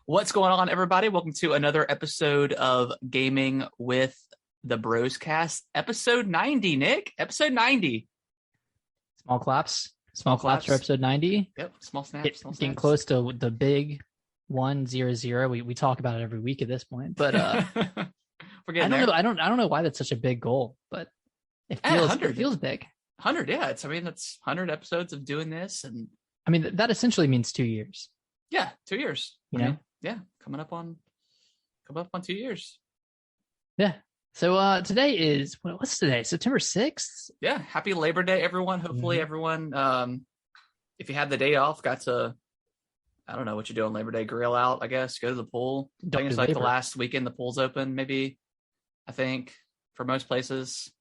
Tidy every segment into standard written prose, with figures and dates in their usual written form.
What's going on, everybody? Welcome to another episode of Gaming with the Broscast, episode 90, Nick. Episode 90. Small claps. Small claps for episode 90. Yep, small snaps. Getting close to the big 100. We talk about it every week at this point, but We're getting there. I don't know why that's such a big goal, but it feels big. 100, yeah. That's 100 episodes of doing this, and I mean that essentially means 2 years. Yeah, 2 years. You know? Yeah, coming up on 2 years. Yeah. So today is what's today? September 6th? Yeah, happy Labor Day, everyone. Hopefully everyone if you had the day off, got to, I don't know what you do on Labor Day, grill out, I guess, go to the pool. I think it's like the last weekend the pool's open, maybe, I think, for most places.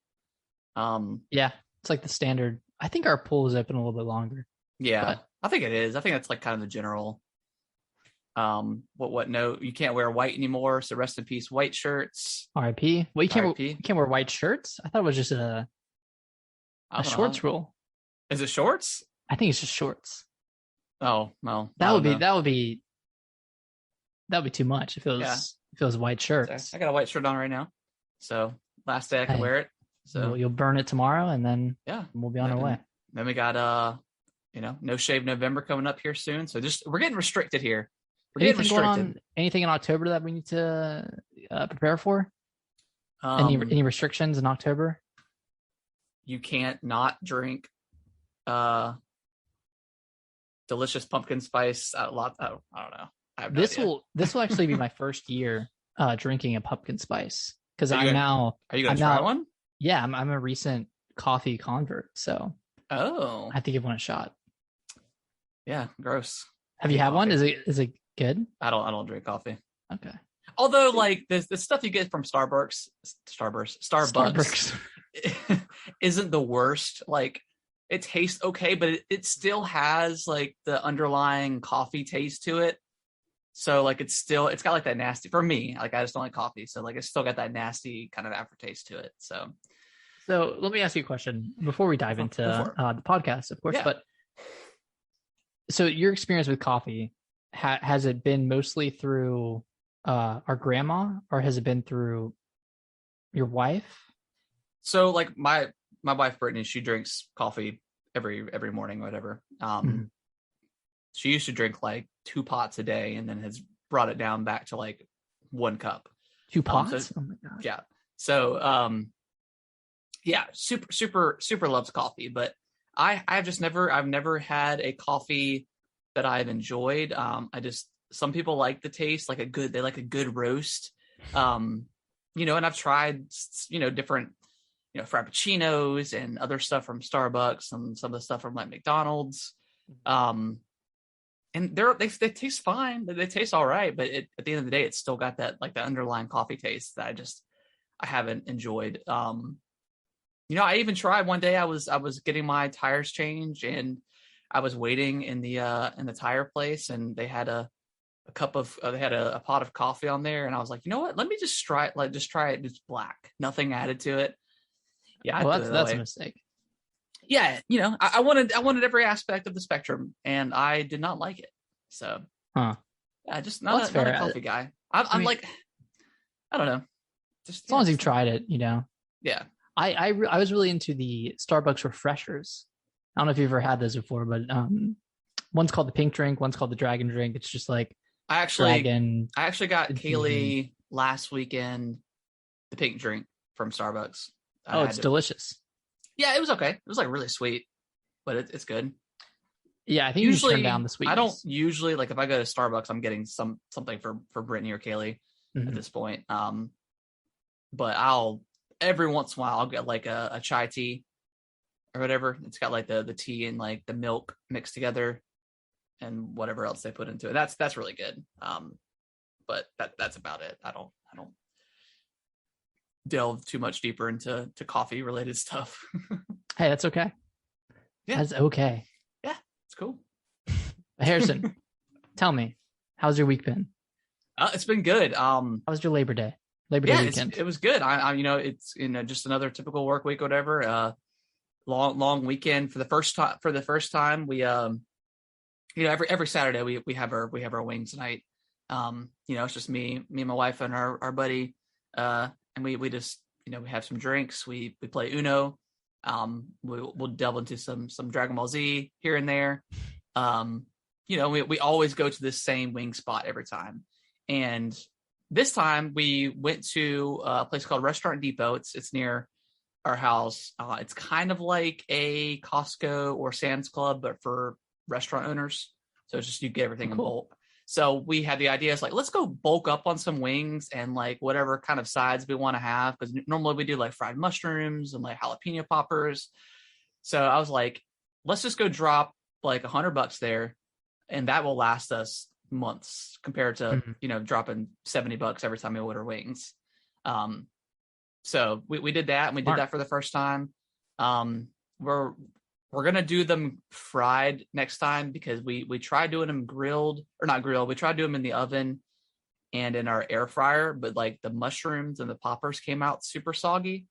Yeah, it's like the standard. I think our pool is open a little bit longer. Yeah, but I think it is. I think that's like kind of the general no, you can't wear white anymore, so rest in peace white shirts. RIP. Well, you can't wear white shirts. I thought it was just a shorts rule. Is it shorts? I think it's just shorts. Oh, well, that would be too much if it was white shirts. I got a white shirt on right now, so last day I can wear it. So you'll burn it tomorrow, and then we'll be on our way. Then we got No Shave November coming up here soon, so we're getting restricted here. Anything in October that we need to prepare for? Any restrictions in October? You can't not drink delicious pumpkin spice. I don't know. This will actually be my first year drinking a pumpkin spice because Are you gonna try one? Yeah, I'm a recent coffee convert, so I have to give one a shot. Yeah, gross. Have you had one? Is it good? I don't drink coffee. Okay. Although, like, the stuff you get from Starbucks isn't the worst. Like, it tastes okay, but it still has like the underlying coffee taste to it. So like it's got like that nasty, for me, like I just don't like coffee. So like it's still got that nasty kind of aftertaste to it. So let me ask you a question before we dive into the podcast, of course. Yeah. But so your experience with coffee, has it been mostly through our grandma, or has it been through your wife? So like my wife Brittany, she drinks coffee every morning or whatever. She used to drink like 2 pots a day, and then has brought it down back to like 1 cup. 2 pots? Oh my god. Yeah. So super loves coffee, but I've never had a coffee that I've enjoyed. Some people like the taste, like they like a good roast. And I've tried different frappuccinos and other stuff from Starbucks and some of the stuff from like McDonald's. And they taste fine. They taste all right, but at the end of the day, it's still got that like the underlying coffee taste that I haven't enjoyed. I even tried one day. I was getting my tires changed, and I was waiting in the tire place, and they had a pot of coffee on there, and I was like, you know what? Let me just try it. Like, just try it just black, nothing added to it. Yeah, well, that's a mistake. Yeah, I wanted every aspect of the spectrum, and I did not like it. So, yeah, just not a coffee guy. I'm like, I don't know. Just as long as you've tried it, Yeah. I was really into the Starbucks refreshers. I don't know if you've ever had those before, but one's called the pink drink, one's called the dragon drink. It's just like I actually got Kaylee last weekend the pink drink from Starbucks. It's delicious. Yeah, it was okay. It was like really sweet, but it's good. Yeah, I think usually you turn down the sweetness. I don't usually, like, if I go to Starbucks, I'm getting something for Brittany or Kaylee at this point. But I'll every once in a while I'll get like a chai tea or whatever. It's got like the tea and like the milk mixed together and whatever else they put into it. That's really good. But that's about it. I don't delve too much deeper into coffee related stuff. Hey, that's okay. Yeah, that's okay. Yeah, it's cool. Harrison, tell me, how's your week been? It's been good. How was your Labor Day weekend? It was good. I it's just another typical work week, whatever. Long weekend for the first time. We every Saturday we have our wings night. It's just me and my wife and our buddy, and we just we have some drinks. We play Uno. We'll delve into some Dragon Ball Z here and there. We always go to this same wing spot every time, and this time we went to a place called Restaurant Depot. It's near our house. It's kind of like a Costco or Sam's Club, but for restaurant owners. So it's just you get everything in bulk. So we had the idea, it's like, let's go bulk up on some wings and like whatever kind of sides we want to have. Because normally we do like fried mushrooms and like jalapeno poppers. So I was like, let's just go drop like $100 there, and that will last us months compared to dropping $70 every time we order wings. So we did that, and we did that for the first time. We're gonna do them fried next time, because we tried doing them grilled, or not grilled. We tried doing them in the oven and in our air fryer, but like the mushrooms and the poppers came out super soggy,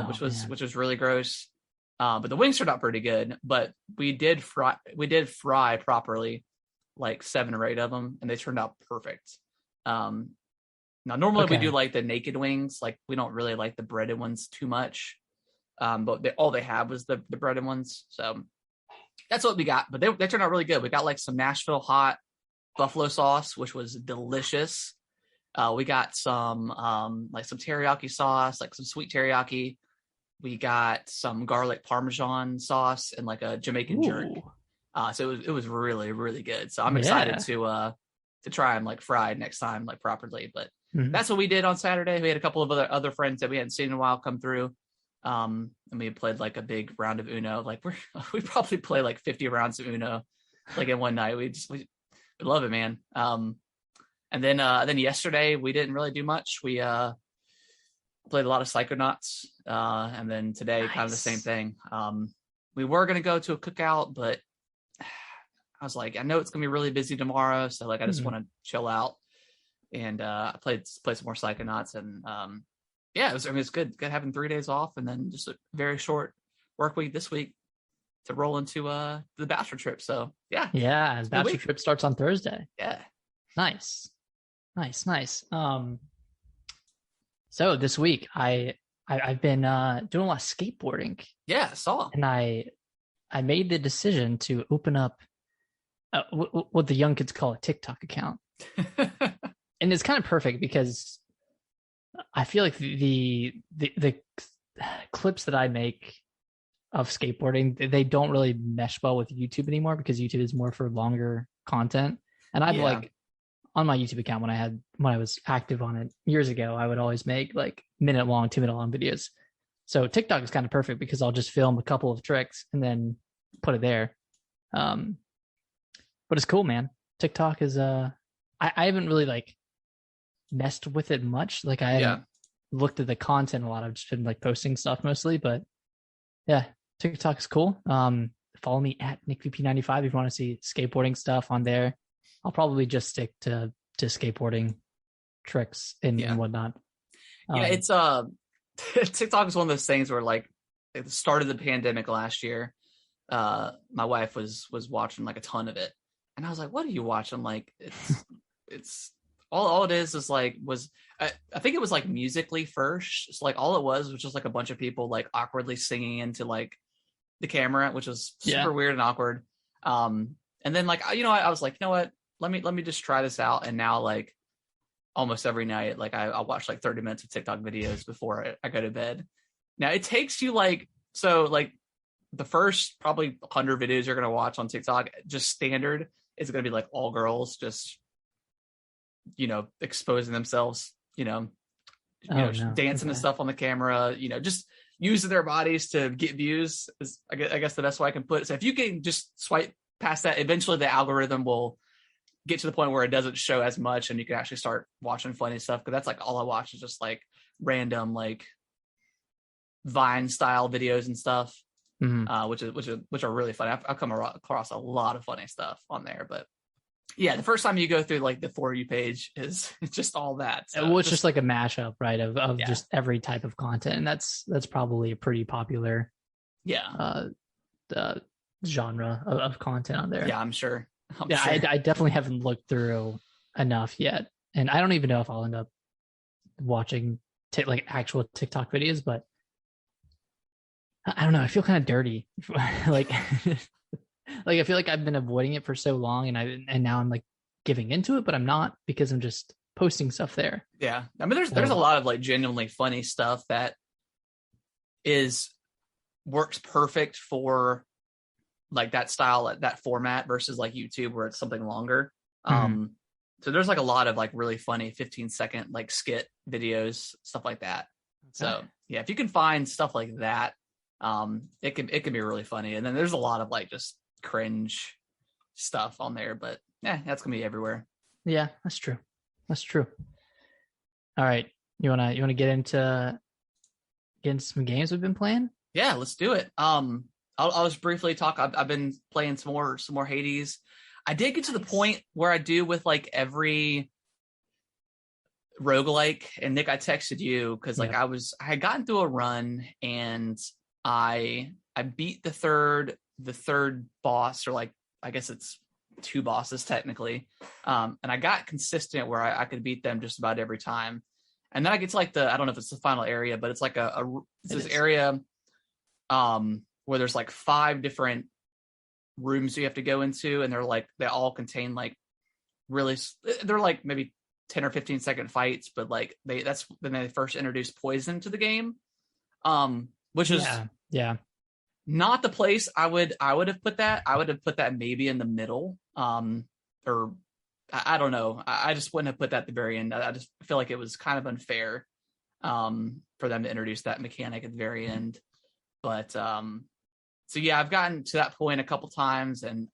which was really gross. But the wings turned out pretty good. But we did fry properly, like 7 or 8 of them, and they turned out perfect. Now, normally we do like the naked wings. Like we don't really like the breaded ones too much. But all they had was the breaded ones. So that's what we got. But they turned out really good. We got like some Nashville hot buffalo sauce, which was delicious. We got some like some teriyaki sauce, like some sweet teriyaki. We got some garlic Parmesan sauce and like a Jamaican jerk. So it was really, really good. So I'm excited to try them like fried next time, like properly. But that's what we did on Saturday. We had a couple of other friends that we hadn't seen in a while come through. And we played like a big round of Uno. Like we probably play like 50 rounds of Uno like in one night. We love it, man. And then yesterday we didn't really do much. We played a lot of Psychonauts. And then today kind of the same thing. We were gonna go to a cookout, but I was like, I know it's gonna be really busy tomorrow, so like I just want to chill out. And I played some more Psychonauts, and it was good having 3 days off, and then just a very short work week this week to roll into the bachelor trip. So the bachelor trip starts on Thursday. Nice. So this week I've been doing a lot of skateboarding. I saw. And I made the decision to open up what the young kids call a TikTok account. And it's kind of perfect because I feel like the clips that I make of skateboarding, they don't really mesh well with YouTube anymore, because YouTube is more for longer content. And I've like on my YouTube account, when I was active on it years ago, I would always make like 2-minute long videos. So TikTok is kind of perfect because I'll just film a couple of tricks and then put it there. But it's cool, man. TikTok is I haven't really like messed with it much. Like I haven't looked at the content a lot. I've just been like posting stuff mostly, but TikTok is cool. Follow me at NickVP95 if you want to see skateboarding stuff on there. I'll probably just stick to skateboarding tricks and whatnot. It's TikTok is one of those things where like at the start of the pandemic last year, my wife was watching like a ton of it, and I was like, what are you watching? Like it's all it is like I think it was like Musically first. It's like all it was just like a bunch of people like awkwardly singing into like the camera, which was super weird and awkward. And then like I was like, you know what, let me just try this out. And now like almost every night, like I'll watch like 30 minutes of TikTok videos before I go to bed. Now it takes you like the first probably 100 videos you're gonna watch on TikTok, just standard, is gonna be like all girls just exposing themselves, dancing and stuff on the camera, just using their bodies to get views is I guess the best way I can put it. So if you can just swipe past that, eventually the algorithm will get to the point where it doesn't show as much, and you can actually start watching funny stuff. Because that's like all I watch is just like random like Vine style videos and stuff, which are really funny. I've come across a lot of funny stuff on there, but the first time you go through like the For You page is just all that. So it's just like a mashup, right? Of just every type of content. And that's probably a pretty popular genre of content on there. Yeah, I'm sure. I definitely haven't looked through enough yet, and I don't even know if I'll end up watching like actual TikTok videos, but I don't know. I feel kind of dirty, like like I feel like I've been avoiding it for so long, and now I'm like giving into it, but I'm not because I'm just posting stuff there. Yeah, I mean, there's a lot of like genuinely funny stuff that works perfect for like that style, that format versus like YouTube where it's something longer. So there's like a lot of like really funny 15-second like skit videos, stuff like that. Okay. So yeah, if you can find stuff like that, it can be really funny. And then there's a lot of like just cringe stuff on there, but yeah, that's gonna be everywhere. Yeah, that's true. All right, you wanna get into some games we've been playing? Yeah, let's do it. I'll just briefly talk. I've been playing some more Hades. I did get to the point where I do with like every roguelike, and Nick, I texted you because like I had gotten through a run and I beat the third boss, or like I guess it's 2 bosses technically, and I got consistent where I could beat them just about every time. And then I get to like I don't know if it's the final area, but it's like this area where there's like 5 different rooms you have to go into, and they all contain like they're like maybe 10 or 15-second fights, but like that's when they first introduced poison to the game, which is not the place I would have put that. I would have put that maybe in the middle, or I don't know. I just wouldn't have put that at the very end. I just feel like it was kind of unfair for them to introduce that mechanic at the very end. But so yeah, I've gotten to that point a couple times. And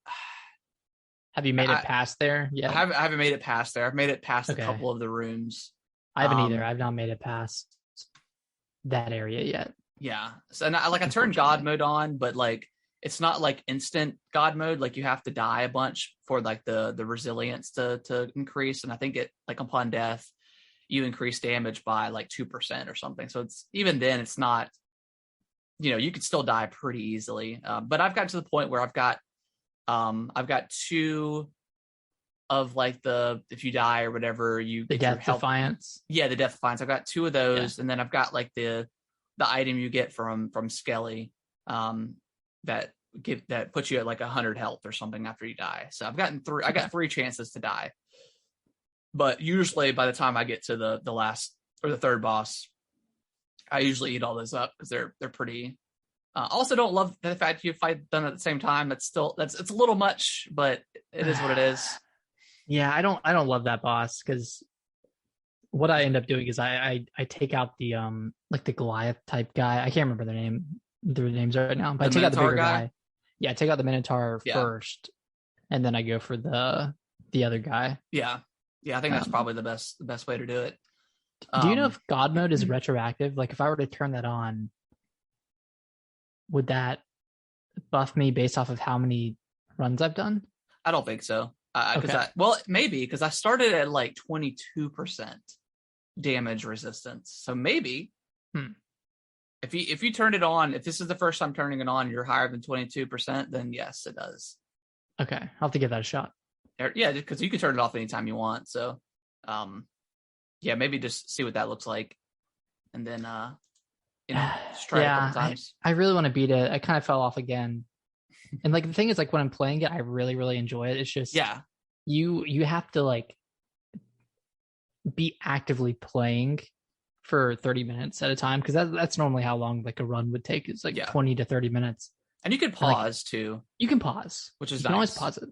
have you made it past there yet? I haven't made it past there. I've made it past a couple of the rooms. I haven't either. I've not made it past that area yet. Yeah. So and I turned God mode on, but like it's not like instant God mode. Like you have to die a bunch for like the resilience to increase. And I think it like upon death, you increase damage by like 2% or something. So it's even then it's not, you could still die pretty easily. But I've gotten to the point where I've got 2 of like if you die or whatever, you get Death Defiance. Yeah, the Death Defiance. I've got 2 of those, and then I've got like the item you get from Skelly, that puts you at like 100 health or something after you die. So I've gotten 3. I got 3 chances to die, but usually by the time I get to the last or the third boss, I usually eat all those up because they're pretty. Also, don't love the fact you fight them at the same time. It's a little much, but it is what it is. Yeah, I don't love that boss because what I end up doing is I take out the like the Goliath type guy. I can't remember their names right now, but I take out the bigger guy. Yeah, I take out the Minotaur first, and then I go for the other guy. Yeah, I think that's probably the best way to do it. Do you know if God mode is retroactive? Like if I were to turn that on, would that buff me based off of how many runs I've done? I don't think so. Maybe because I started at like 22% damage resistance. So maybe if you turn it on, if this is the first time turning it on, you're higher than 22%, then yes, it does. Okay, I'll have to give that a shot. Yeah, because you can turn it off anytime you want. So, yeah, maybe just see what that looks like, and then just try it a couple times. I really want to beat it. I kind of fell off again, and like the thing is, like when I'm playing it, I really really enjoy it. It's just you have to like be actively playing for 30 minutes at a time because that's normally how long like a run would take. It's like 20 to 30 minutes, and you can pause too. You can pause, which is you can always pause it,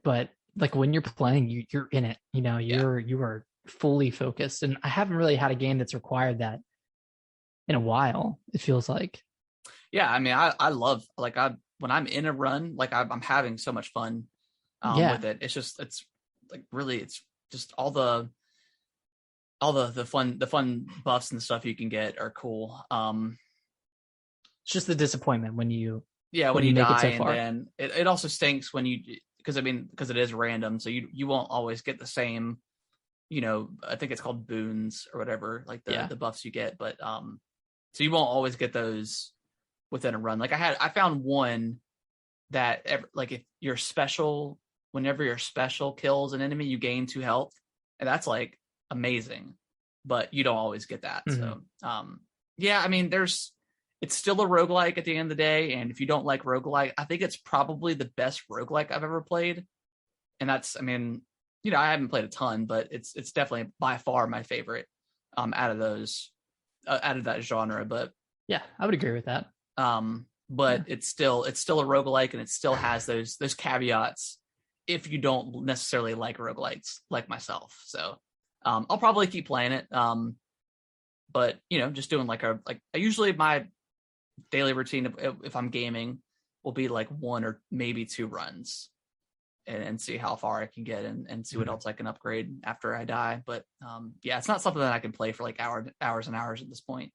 but like when you're playing, you're in it. You are fully focused, and I haven't really had a game that's required that in a while. It feels like. Yeah, I mean, I love when I'm in a run, like I'm having so much fun with it. It's just it's just all the fun buffs and stuff you can get are cool. It's just the disappointment when you when you die, so far. And then it also stinks when you because it is random, so you won't always get the same. I think it's called boons or whatever, like the buffs you get, but so you won't always get those within a run. Like I found one that like if whenever your special kills an enemy, you gain 2 health. and that's like amazing, but you don't always get that. Mm-hmm. So yeah, I mean, it's still a roguelike at the end of the day, and if you don't like roguelike, I think it's probably the best roguelike I've ever played. And that's, I mean, I haven't played a ton, but it's definitely by far my favorite out of those out of that genre. But yeah, I would agree with that. But it's still a roguelike, and it still has those caveats if you don't necessarily like roguelikes like myself. So I'll probably keep playing it. But just doing like usually my daily routine if I'm gaming will be like 1 or maybe 2 runs and see how far I can get and see what else I can upgrade after I die. But yeah, it's not something that I can play for like hours and hours at this point,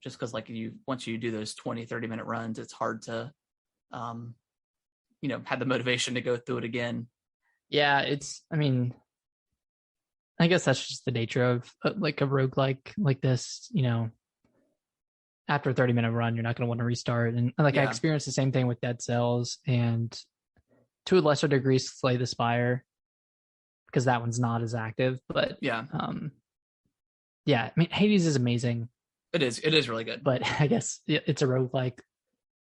just because like once you do those 20-30 minute runs, it's hard to have the motivation to go through it again. Yeah, I mean, I guess that's just the nature of like a roguelike like this. After a 30-minute run, you're not going to want to restart. And like I experienced the same thing with Dead Cells, and to a lesser degree Slay the Spire, because that one's not as active. But yeah, I mean, Hades is amazing. It is really good. But I guess it's a roguelike.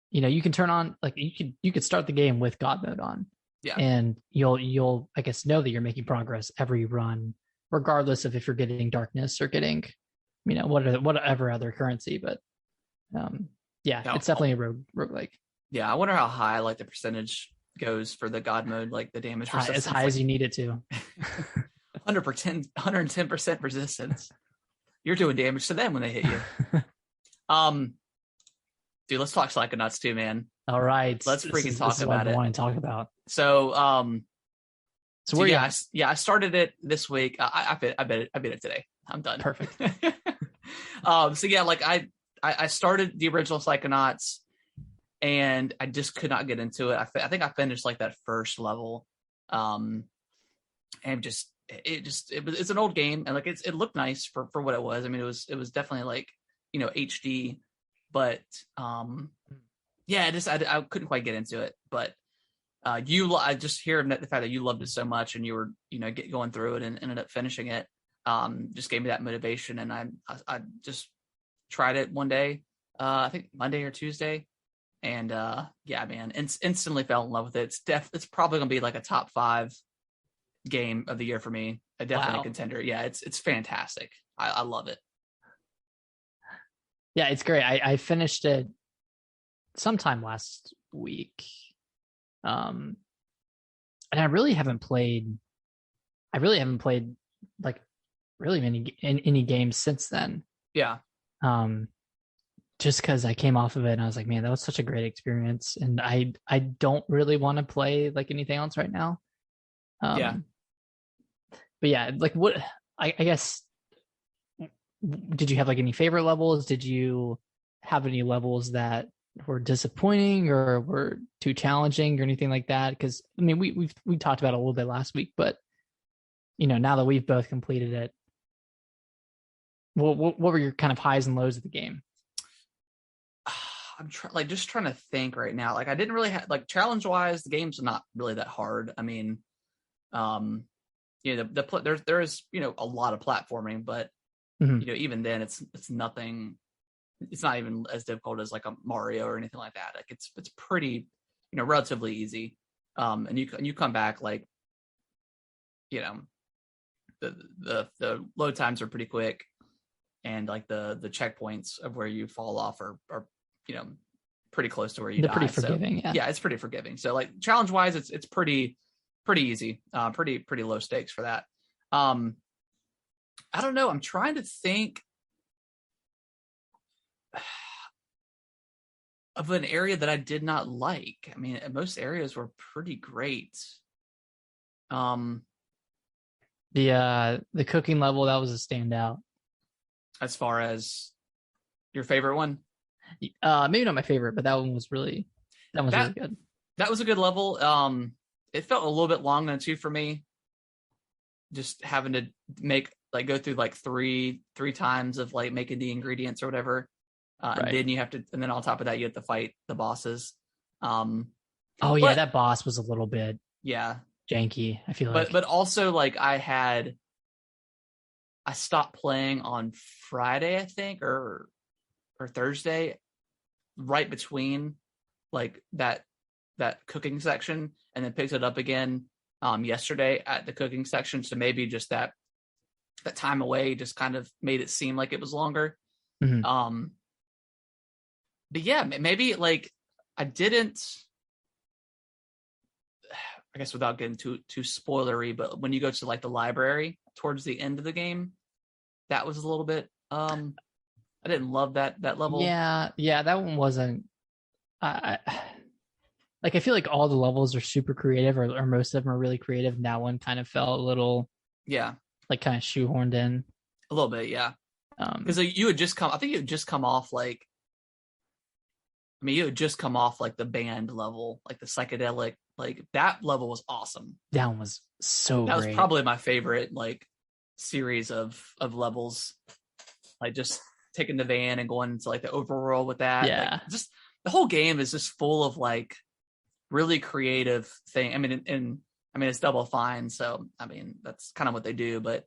You can turn on, like, you could start the game with God mode on. Yeah. And you'll I guess know that you're making progress every run, regardless of if you're getting darkness or getting, whatever other currency. But it's definitely a roguelike. Yeah, I wonder how high like the percentage goes for the God mode, like the damage resistance. As high as you need it to. 110% resistance. You're doing damage to them when they hit you. Dude, let's talk Psychonauts too, man. All right, let's freaking talk about it. I want to talk about. So, I started it this week. I beat it today. I'm done. Perfect. So yeah, like I started the original Psychonauts, and I just could not get into it. I think I finished like that first level, and it's an old game, and like it looked nice for what it was. I mean, it was definitely like HD, but I couldn't quite get into it. But I just hear the fact that you loved it so much, and you were going through it and ended up finishing it. Just gave me that motivation, and I just tried it one day, I think Monday or Tuesday, and yeah, man, instantly fell in love with it. It's probably gonna be like a top 5 game of the year for me. Definitely a contender. Yeah, it's fantastic. I love it. Yeah, it's great. I finished it sometime last week, and I really haven't played like really any games since then. Yeah. Just because I came off of it and I was like, man, that was such a great experience, and I don't really want to play like anything else right now. Yeah. But yeah, like what I guess, did you have like any favorite levels? Did you have any levels that were disappointing or were too challenging or anything like that? Because I mean, we talked about it a little bit last week, but now that we've both completed it, what were your kind of highs and lows of the game? I'm just trying to think right now. Like I didn't really have like challenge wise, the game's not really that hard. I mean, there is a lot of platforming, but even then it's nothing. It's not even as difficult as like a Mario or anything like that. Like it's pretty relatively easy. And you come back like the load times are pretty quick, and like the checkpoints of where you fall off are pretty close to where you die. Pretty forgiving. So, yeah, it's pretty forgiving. So like challenge wise, it's pretty easy. Pretty low stakes for that. I don't know. I'm trying to think of an area that I did not like. I mean, most areas were pretty great. The cooking level, that was a standout. As far as your favorite one? Maybe not my favorite, but that one was really good. That was a good level. It felt a little bit long though too for me. Just having to go through like three times of like making the ingredients or whatever. Right. And then on top of that, you have to fight the bosses. That boss was a little bit janky, I feel like. But also like I had I stopped playing on Friday, I think, or Thursday, right between like that cooking section, and then picked it up again yesterday at the cooking section. So maybe just that time away just kind of made it seem like it was longer. Mm-hmm. But yeah, maybe like I didn't, I guess without getting too spoilery, but when you go to like the library towards the end of the game, that was a little bit I didn't love that level. Yeah, that one wasn't. Like I feel like all the levels are super creative, or most of them are really creative. And that one kind of felt a little, like kind of shoehorned in a little bit, yeah. Because you had just come, I think you had just come off like, I mean, you had just come off like the band level, like the psychedelic, like that level was awesome. That one was so that great. was probably my favorite like series of levels, like just taking the van and going into like the overworld with that. Yeah, like, just the whole game is just full of like really creative thing. I mean, and I mean it's Double Fine, so I mean that's kind of what they do. But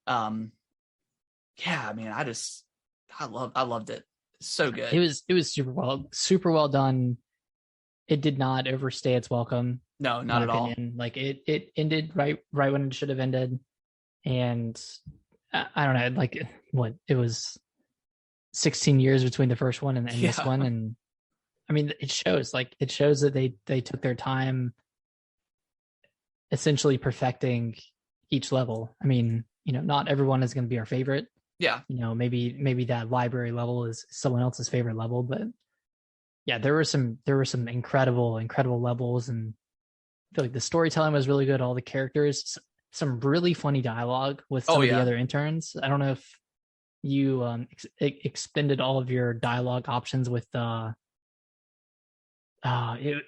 yeah, I mean, I loved it. So good. It was super well done. It did not overstay its welcome. No, not at all. Like it ended right when it should have ended. And I don't know, like what it was 16 years between the first one and this one. And I mean, it shows that they took their time essentially perfecting each level. I mean, not everyone is going to be our favorite. Yeah. Maybe that library level is someone else's favorite level, but yeah, there were some incredible levels, and I feel like the storytelling was really good. All the characters, some really funny dialogue with some of the other interns. I don't know if you expended all of your dialogue options with it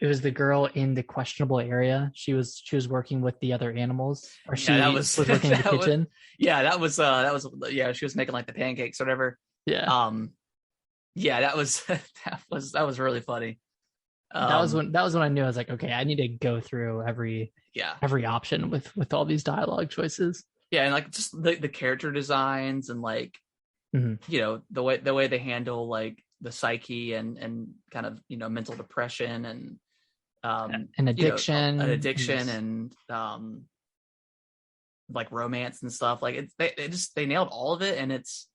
was the girl in the questionable area. She was working with the other animals, or she was working in the kitchen. That was she was making like the pancakes or whatever. That was that was really funny. That was when I knew I was like, okay, I need to go through every option with all these dialogue choices. Yeah, and like just the character designs and like the way they handle like the psyche and kind of mental depression and addiction, and like romance and stuff. Like they nailed all of it, and it's,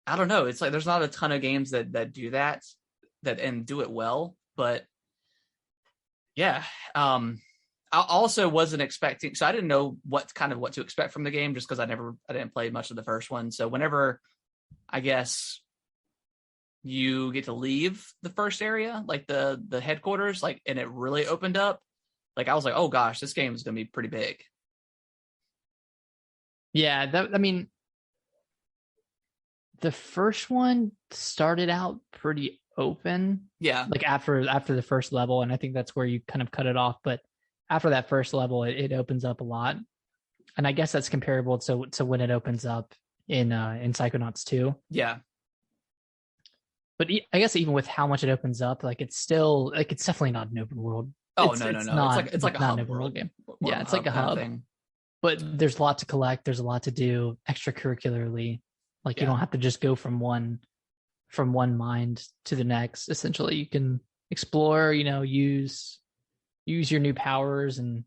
I don't know, it's like there's not a ton of games that do that and do it well. But yeah, I also wasn't expecting, so I didn't know what to expect from the game, just because I didn't play much of the first one. So whenever, I guess, you get to leave the first area, like the headquarters, like, and it really opened up, like I was like, oh gosh, this game is gonna be pretty big. Yeah, I mean, the first one started out pretty open. Yeah, like after the first level, and I think that's where you kind of cut it off. But after that first level, it opens up a lot, and I guess that's comparable to when it opens up in Psychonauts 2. Yeah. But I guess even with how much it opens up, like it's still, like it's definitely not an open world. No. It's like a not hub an open world game. Yeah, it's like a hub thing. But there's a lot to collect. There's a lot to do extracurricularly. Like you don't have to just go from one mind to the next. Essentially, you can explore. Use your new powers and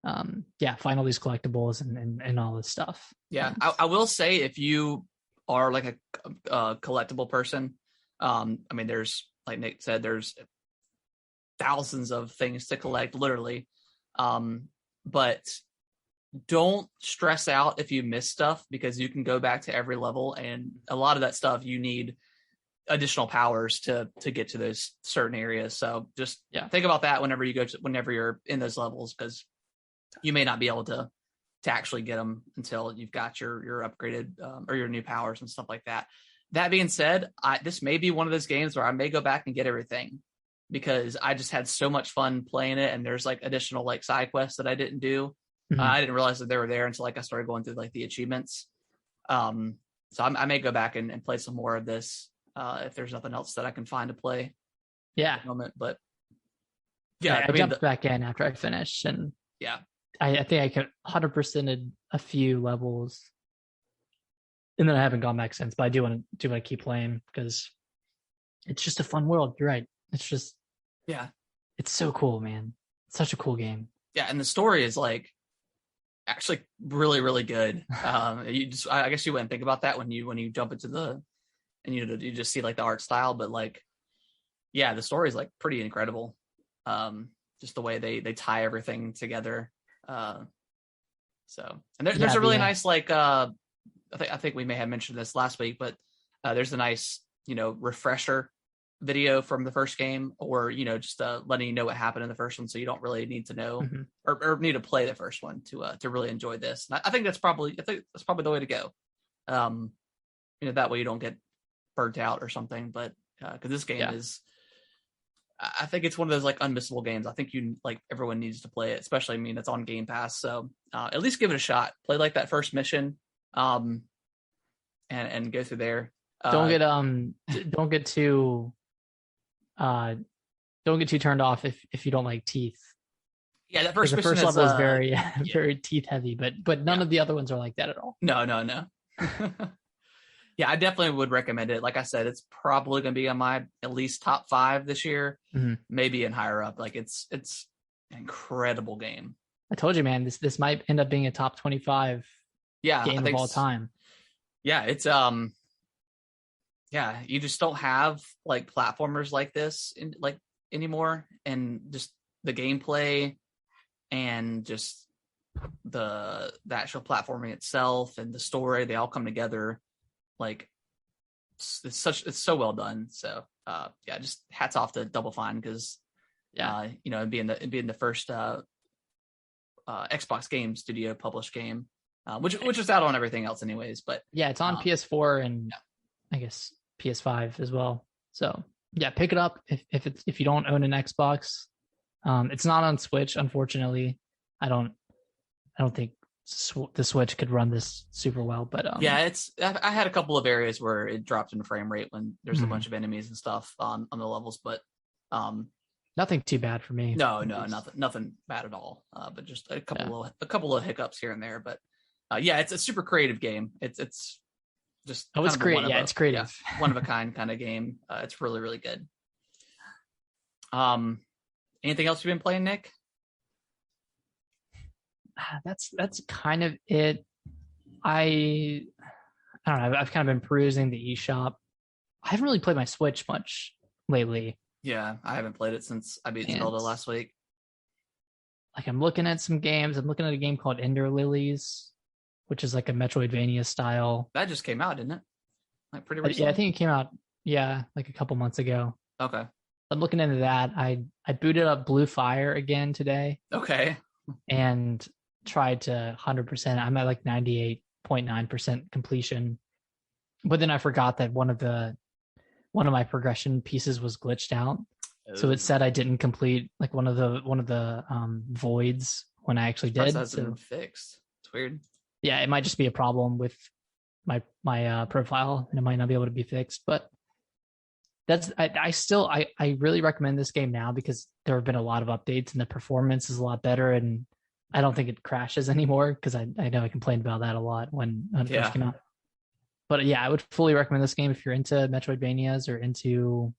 find all these collectibles and all this stuff. Yeah, I will say, if you are like a collectible person, I mean, there's, like Nick said, there's thousands of things to collect, literally. But don't stress out if you miss stuff, because you can go back to every level, and a lot of that stuff you need additional powers to get to those certain areas. So just think about that whenever you're in those levels, because you may not be able to actually get them until you've got your upgraded or your new powers and stuff like that. That being said, this may be one of those games where I may go back and get everything, because I just had so much fun playing it, and there's like additional like side quests that I didn't do. I didn't realize that they were there until like I started going through like the achievements. So I may go back and play some more of this if there's nothing else that I can find to play. Yeah. At the moment, but I jumped back in after I finished, and I think I could 100%ed a few levels. and then I haven't gone back since. But I do want to keep playing because it's just a fun world. You're right. It's just it's so cool, man. It's such a cool game. Yeah, and the story is like actually really, really good. I guess you wouldn't think about that when you jump into the and you just see like the art style, but like the story is like pretty incredible. Just the way they tie everything together. So and there's a really nice like I think we may have mentioned this last week, but there's a nice refresher video from the first game, or just letting you know what happened in the first one, so you don't really need to know or need to play the first one to really enjoy this. And I think that's probably the way to go. That way you don't get burnt out or something. But because this game is, I think it's one of those like unmissable games. I think everyone needs to play it, especially it's on Game Pass, so at least give it a shot. Play like that first mission, and go through there. Don't get too turned off if you don't like teeth. Yeah, that first level is very very teeth heavy, but none of the other ones are like that at all. No. Yeah, I definitely would recommend it. Like I said, it's probably going to be on my at least top 5 this year, maybe in higher up. Like it's an incredible game. I told you, man, this might end up being a top 25 game of all time. Yeah, it's you just don't have like platformers like this anymore, and just the gameplay and just the actual platforming itself and the story, they all come together. Like it's so well done. So just hats off to Double Fine, because being the first Xbox Game Studio published game, which is out on everything else anyways. But it's on PS4 and I guess PS5 as well. So pick it up if you don't own an Xbox. It's not on Switch, unfortunately. I don't think the Switch could run this super well, but I had a couple of areas where it dropped in frame rate when there's a bunch of enemies and stuff on the levels, but nothing too bad for me. No, nothing bad at all. But just a couple of hiccups here and there. But it's a super creative game. It's just it's great. It's creative. One of a kind of game. It's really, really good. Anything else you've been playing, Nick? That's kind of it. I don't know. I've kind of been perusing the eShop. I haven't really played my Switch much lately. Yeah, I haven't played it since I beat Zelda last week. Like I'm looking at some games. I'm looking at a game called Ender Lilies, which is like a Metroidvania style. That just came out, didn't it? Like pretty recently? Yeah, I think it came out. Yeah, like a couple months ago. Okay. I'm looking into that. I booted up Blue Fire again today. Okay. And tried to 100%. I'm at like 98.9% completion. But then I forgot that one of my progression pieces was glitched out. Oh. So it said I didn't complete like one of the voids when I actually did. That's been fixed. It's weird. Yeah, it might just be a problem with my profile, and it might not be able to be fixed. But I really recommend this game now because there have been a lot of updates and the performance is a lot better, and I don't think it crashes anymore, because I know I complained about that a lot when it first came out. But I would fully recommend this game if you're into Metroidvanias or into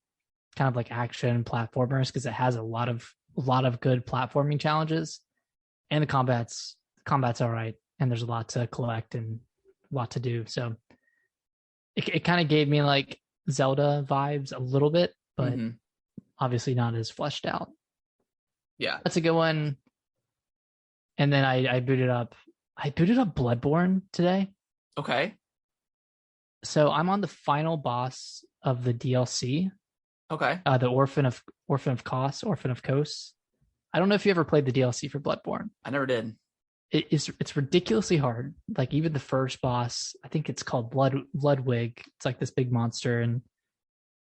kind of like action platformers, because it has a lot of good platforming challenges, and the combat's all right, and there's a lot to collect and a lot to do. So it kind of gave me like Zelda vibes a little bit, but obviously not as fleshed out. Yeah, that's a good one. And then I booted up Bloodborne today. Okay. So I'm on the final boss of the DLC. Okay. The Orphan of Kos. I don't know if you ever played the DLC for Bloodborne. I never did. It's ridiculously hard. Like even the first boss, I think it's called Ludwig. It's like this big monster, and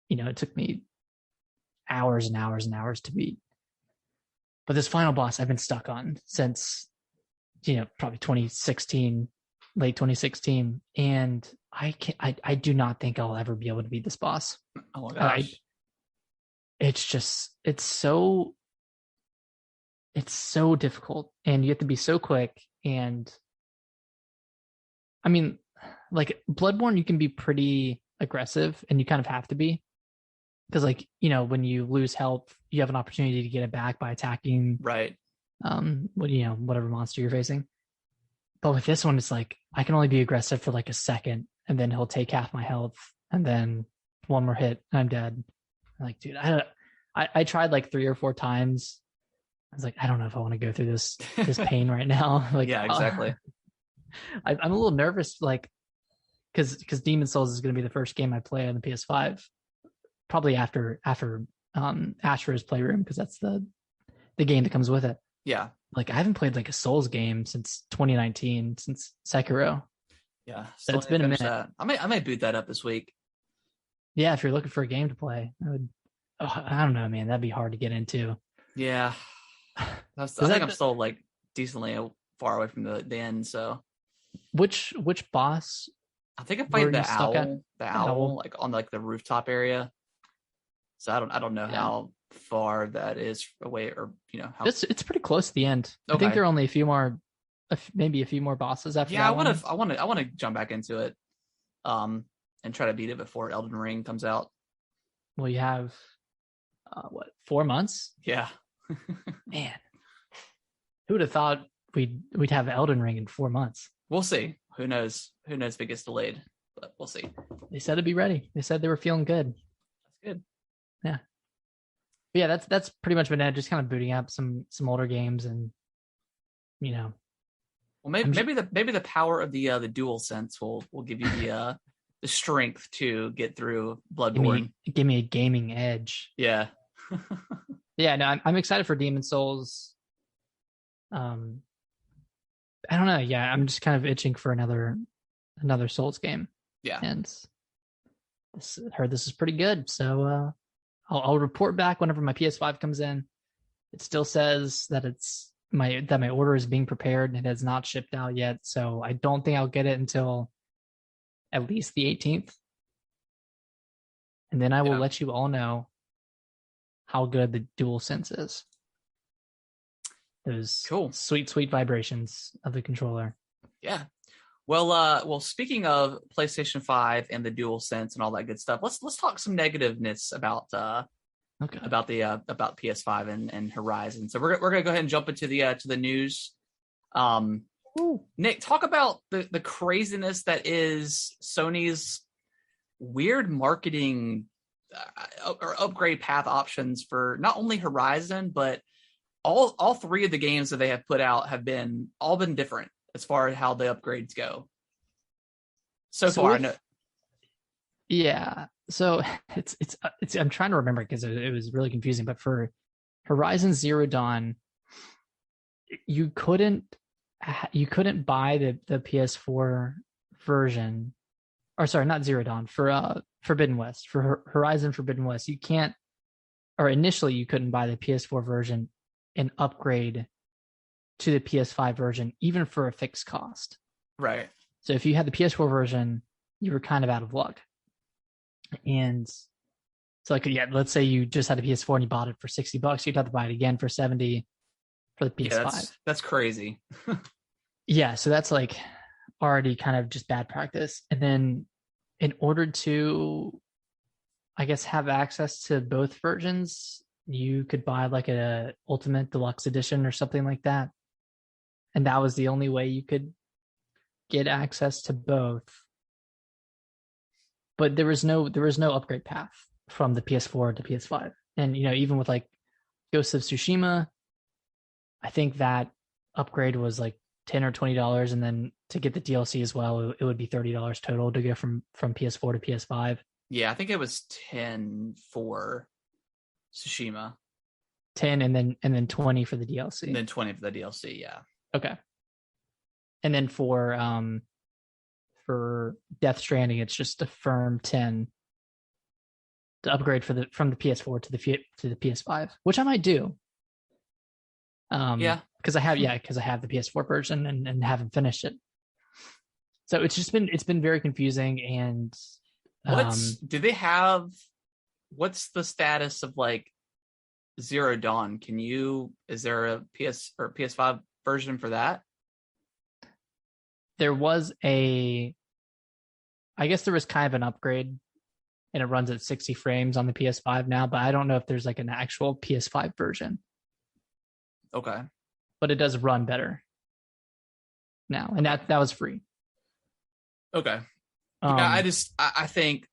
it took me hours and hours and hours to beat. But this final boss I've been stuck on since, probably 2016, late 2016. And I do not think I'll ever be able to beat this boss. Oh my gosh. It's so difficult, and you have to be so quick. And I mean, like Bloodborne, you can be pretty aggressive, and you kind of have to be, because like, when you lose health, you have an opportunity to get it back by attacking Right. whatever monster you're facing. But with this one, it's like I can only be aggressive for like a second, and then he'll take half my health, and then one more hit, and I'm dead. I'm like, dude, I tried like 3 or 4 times. I was like, I don't know if I want to go through this pain right now. Like, yeah, exactly. I'm a little nervous, like, because Demon Souls is going to be the first game I play on the PS5, probably after Ashra's Playroom, because that's the game that comes with it. Yeah. Like, I haven't played like a Souls game since 2019, since Sekiro. Yeah. So it's been a minute. That. I may boot that up this week. Yeah, if you're looking for a game to play, I don't know, man. That'd be hard to get into. Yeah. I think I'm still like decently far away from the end. So, which boss? I think I played the owl, like on like the rooftop area. So I don't know how far that is away, or how it's pretty close to the end. Okay. I think there are only a few more, maybe a few more bosses after. Yeah, I want to jump back into it, and try to beat it before Elden Ring comes out. Well, you have 4 months? Yeah. Man, who would have thought we'd have Elden Ring in 4 months? We'll see. Who knows if it gets delayed, but we'll see. They said to be ready. They said they were feeling good. That's good. Yeah. But yeah, that's pretty much been it. Just kind of booting up some older games, and Well, maybe the power of the DualSense will give you the strength to get through Bloodborne. Give me a gaming edge. Yeah. Yeah, no, I'm excited for Demon Souls. I don't know. Yeah, I'm just kind of itching for another Souls game. Yeah, and heard this is pretty good. So I'll report back whenever my PS5 comes in. It still says that my order is being prepared and it has not shipped out yet. So I don't think I'll get it until at least the 18th, and then I will let you all know how good the DualSense is. Those cool, sweet vibrations of the controller. Yeah. Well, speaking of PlayStation 5 and the DualSense and all that good stuff, let's talk some negativeness about PS5 and Horizon. So we're gonna go ahead and jump into the news. Nick, talk about the craziness that is Sony's weird marketing or upgrade path options for not only Horizon, but all 3 of the games that they have put out have all been different as far as how the upgrades go. So far, I know. Yeah. So it's I'm trying to remember because it was really confusing. But for Horizon Zero Dawn, you couldn't buy the PS4 version, or sorry, not Zero Dawn, for Forbidden West, for Horizon Forbidden West. You can't, or initially you couldn't buy the PS4 version and upgrade to the PS5 version, even for a fixed cost. Right. So if you had the PS4 version, you were kind of out of luck. And so like, yeah, let's say you just had a PS4 and you bought it for $60, you'd have to buy it again for $70 for the PS5. Yeah, that's crazy. Yeah, so that's like already kind of just bad practice. And then in order to, I guess, have access to both versions, you could buy like a Ultimate Deluxe Edition or something like that. And that was the only way you could get access to both. But there was no upgrade path from the PS4 to PS5. And even with like Ghost of Tsushima, I think that upgrade was like $10 or $20, and then to get the DLC as well, it would be $30 total to go from PS4 to PS5. Yeah, I think it was 10 for Tsushima. 10 and then 20 for the DLC. And then 20 for the DLC, yeah. Okay. And then for Death Stranding, it's just a firm 10 to upgrade from the PS4 to the PS5, which I might do. Because I have the PS4 version and haven't finished it. So it's been very confusing. And what's the status of like Zero Dawn? Is there a PS5 version for that? There was a I guess there was kind of an upgrade, and it runs at 60 frames on the PS5 now, but I don't know if there's like an actual PS5 version. Okay. But it does run better now, and that was free. Okay. Yeah, I think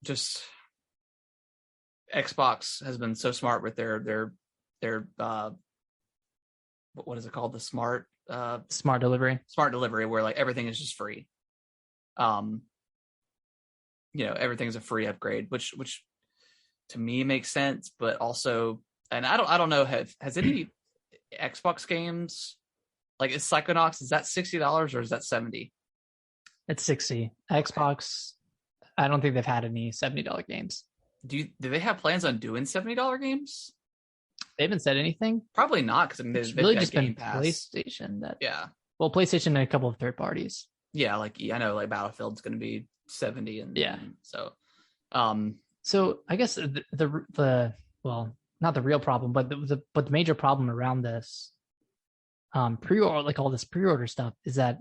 just Xbox has been so smart with their what is it called? The smart delivery, where like everything is just free. Everything's a free upgrade, which to me makes sense, but also, and I don't know, has any Xbox games, like is Psychonauts, is that $60 or is that $70? It's 60. Xbox, I don't think they've had any $70 games. Do they have plans on doing $70 games? They haven't said anything. Probably not, because it's really just been PlayStation. Well, PlayStation and a couple of third parties. Yeah, like I know, like Battlefield's going to be 70, and so I guess the well, not the real problem, but the major problem around this pre-order, like all this pre-order stuff, is that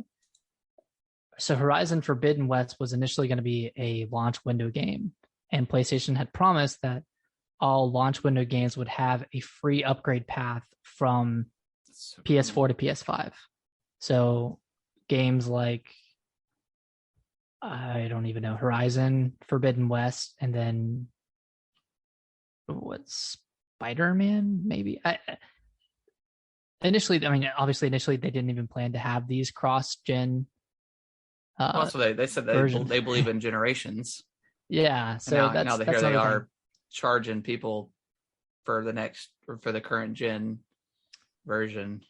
Horizon Forbidden West was initially going to be a launch window game, and PlayStation had promised that all launch window games would have a free upgrade path from PS4 to PS5. So games like, I don't even know, Horizon Forbidden West, and then what's Spider-Man, maybe? Initially they didn't even plan to have these cross-gen. Also, they said they believe in generations. Yeah, so now here they are charging people for the current gen version.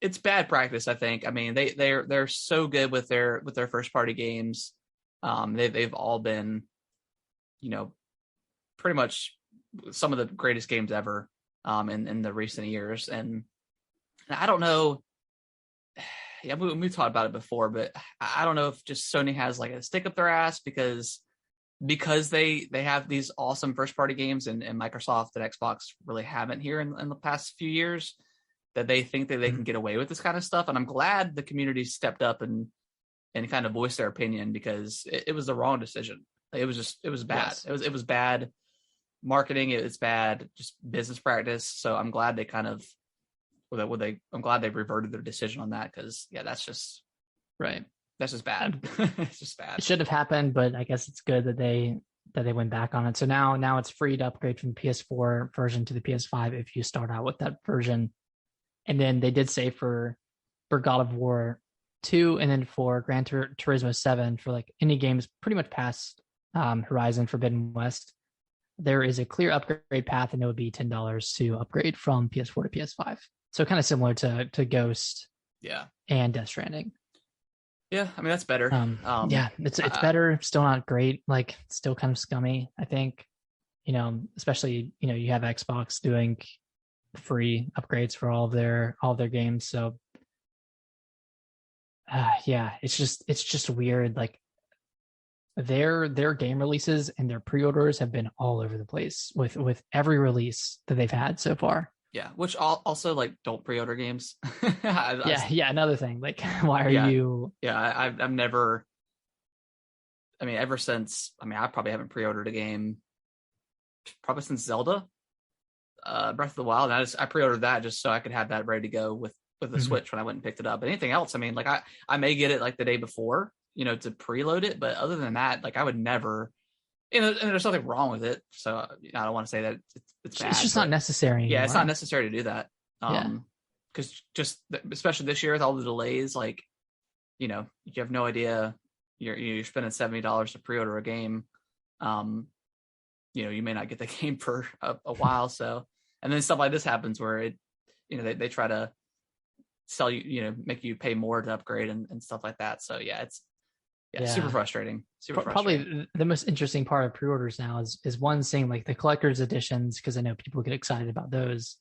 It's bad practice, I think. I mean, they're so good with their first party games. They've all been, pretty much some of the greatest games ever in the recent years. And I don't know. Yeah, we talked about it before, but I don't know if just Sony has like a stick up their ass because they have these awesome first party games, and Microsoft and Xbox really haven't here in the past few years, that they think that they can get away with this kind of stuff. And I'm glad the community stepped up and kind of voiced their opinion, because it was the wrong decision. It was bad. Yes. It was bad marketing. It's bad just business practice. So I'm glad they kind of, I'm glad they reverted their decision on that, because that's just right. That's just bad. It's just bad. It should have happened, but I guess it's good that they went back on it. So now it's free to upgrade from the PS4 version to the PS5 if you start out with that version. And then they did say for God of War 2, and then for Gran Turismo 7, for like any games pretty much past Horizon Forbidden West, there is a clear upgrade path, and it would be $10 to upgrade from PS4 to PS5. So kind of similar to Ghost, and Death Stranding. Yeah, I mean that's better. It's better. Still not great. Like still kind of scummy, I think. Especially you have Xbox doing free upgrades for all of their games. So it's just weird. Like their game releases and their pre-orders have been all over the place with every release that they've had so far. Yeah, which also like don't pre-order games. Another thing. Like, why are you? Yeah, I've never. I mean, ever since. I mean, I probably haven't pre-ordered a game probably since Zelda, Breath of the Wild. And I pre-ordered that just so I could have that ready to go with the Switch when I went and picked it up. But anything else, I mean, like I may get it like the day before, to preload it. But other than that, like I would never. And there's nothing wrong with it, so I don't want to say that it's bad. It's just not necessary anymore. Yeah, it's not necessary to do that. Because just especially this year with all the delays, like, you have no idea. You're spending $70 to pre-order a game. You may not get the game for a while. So, and then stuff like this happens where they try to sell you, make you pay more to upgrade and stuff like that. So it's. Yeah, super frustrating. Probably the most interesting part of pre-orders now is one, seeing like the collector's editions, because I know people get excited about those,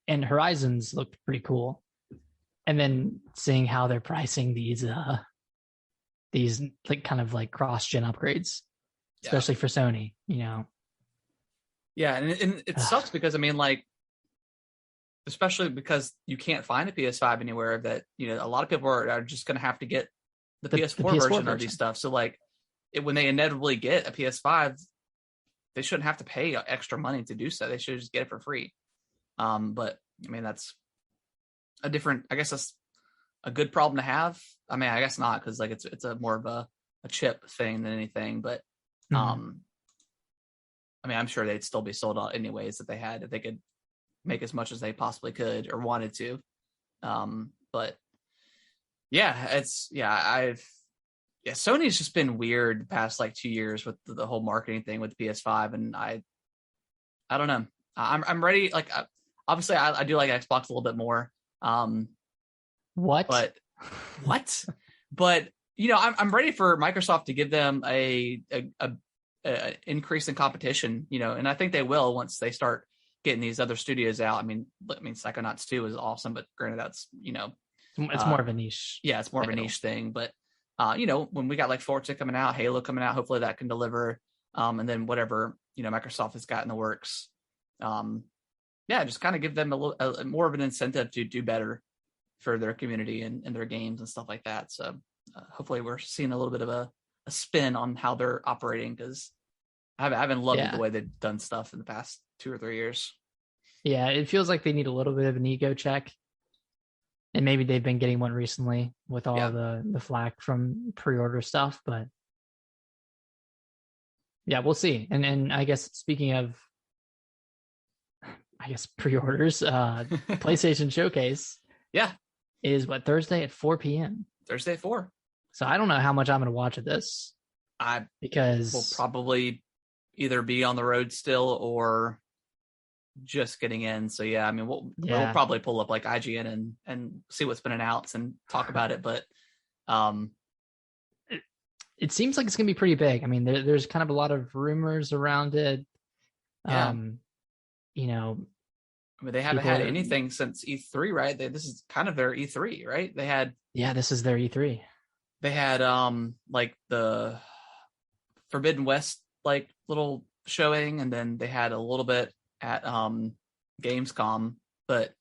and Horizons looked pretty cool, and then seeing how they're pricing these like kind of like cross-gen upgrades, especially for Sony. Yeah, and it sucks because I mean, like, especially because you can't find a PS5 anywhere, that a lot of people are just going to have to get the PS4 version of these stuff. So like when they inevitably get a PS5, they shouldn't have to pay extra money to do so. They should just get it for free. But I mean, that's a different, I guess that's a good problem to have. I mean, I guess not, because like it's a more of a chip thing than anything. But I mean, I'm sure they'd still be sold out anyways if they could make as much as they possibly could or wanted to. But yeah, Sony's just been weird the past like 2 years with the whole marketing thing with the PS5, and I don't know. I'm ready. Like, obviously, I do like Xbox a little bit more. What? But you know, I'm ready for Microsoft to give them a increase in competition. You know, and I think they will once they start getting these other studios out. I mean, Psychonauts 2 is awesome, but granted, that's, you know, it's more of a niche. Yeah, it's more of a niche thing. But you know, when we got like Forza coming out, Halo coming out, hopefully that can deliver. And then whatever, you know, Microsoft has got in the works. Yeah, just kind of give them a more of an incentive to do better for their community and their games and stuff like that. So hopefully we're seeing a little bit of a spin on how they're operating, because I haven't loved the way they've done stuff in the past 2 or 3 years. Yeah, it feels like they need a little bit of an ego check. And maybe they've been getting one recently with all the flack from pre-order stuff, but yeah, we'll see. And I guess speaking of, pre-orders, PlayStation Showcase, is Thursday at 4 p.m. Thursday at 4. So I don't know how much I'm going to watch of this. Because we'll probably either be on the road still or just getting in. So yeah, I mean, we'll probably pull up like IGN and see what's been announced and talk about it. But it seems like it's gonna be pretty big. I mean, there's kind of a lot of rumors around it. You know, I mean, they haven't had anything since E3, right? This is kind of their E3, right? They had this is their E3. They had like the Forbidden West like little showing, and then they had a little bit at Gamescom, but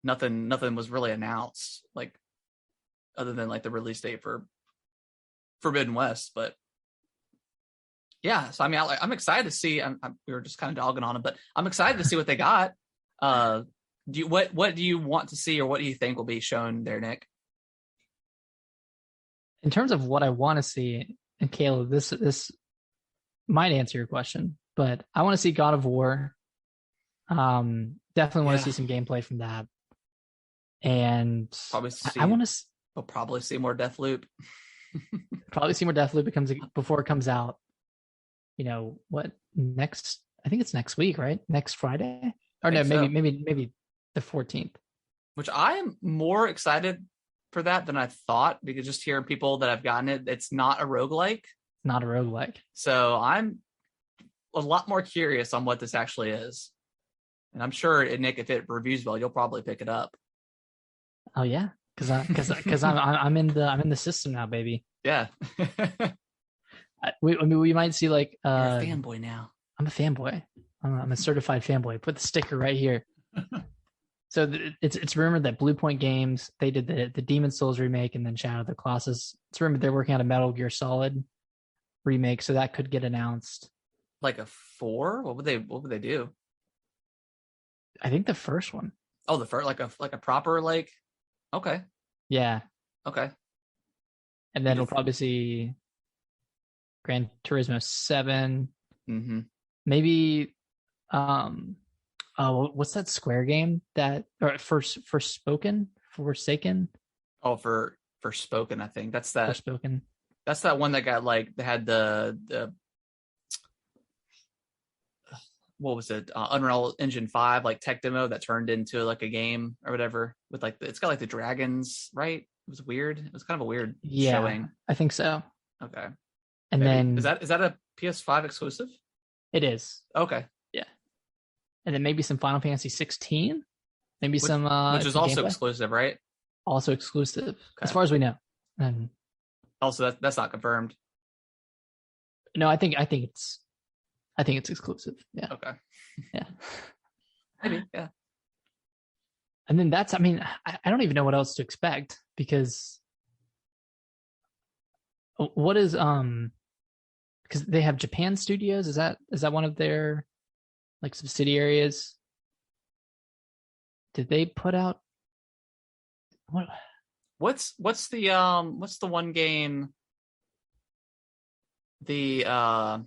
nothing was really announced, like other than like the release date for Forbidden West. But yeah, so I mean, I'm excited to see. We were just kind of dogging on it, but I'm excited to see what they got. What do you want to see, or what do you think will be shown there, Nick? In terms of what I want to see, and Caleb, this might answer your question, but I want to see God of War. Definitely want to see some gameplay from that, and we'll probably see more Deathloop. Probably see more Deathloop before it comes out. You know what? Next, I think it's next week, right? Next Friday, or no? Maybe the 14th. Which I am more excited for that than I thought, because just hearing people that have gotten it, it's not a roguelike. Not a roguelike. So I'm a lot more curious on what this actually is. And I'm sure, Nick, if it reviews well, you'll probably pick it up. Oh yeah, because I'm in the system now, baby. Yeah. we might see like you're a fanboy now. I'm a fanboy. I'm a certified fanboy. Put the sticker right here. So it's rumored that Blue Point Games, they did the Demon Souls remake and then Shadow of the Colossus. It's rumored they're working on a Metal Gear Solid remake, so that could get announced. Like a 4? What would they do? I think the first one. Oh, the first, like a proper, like, okay. Yeah. Okay. And then we'll probably see Gran Turismo 7. Mm-hmm. Maybe what's that Square game Forsaken? Oh, Forspoken, I think. That's that. Forspoken. That's that one that got like, they had the what was it? Unreal Engine 5 like tech demo that turned into like a game or whatever, with like it's got like the dragons, right? It was weird. It was kind of a weird showing. I think so. Okay. And then is that a PS5 exclusive? It is. Okay. Yeah. And then maybe some Final Fantasy 16. Maybe which is also gameplay. Exclusive, right? Also exclusive, as far as we know. And also, that's not confirmed. No, I think it's exclusive. Yeah. Okay. Yeah. Maybe. Yeah. And then I don't even know what else to expect, because What is because they have Japan Studios. Is that one of their like subsidiaries? Did they put out what? What's the one game? The oh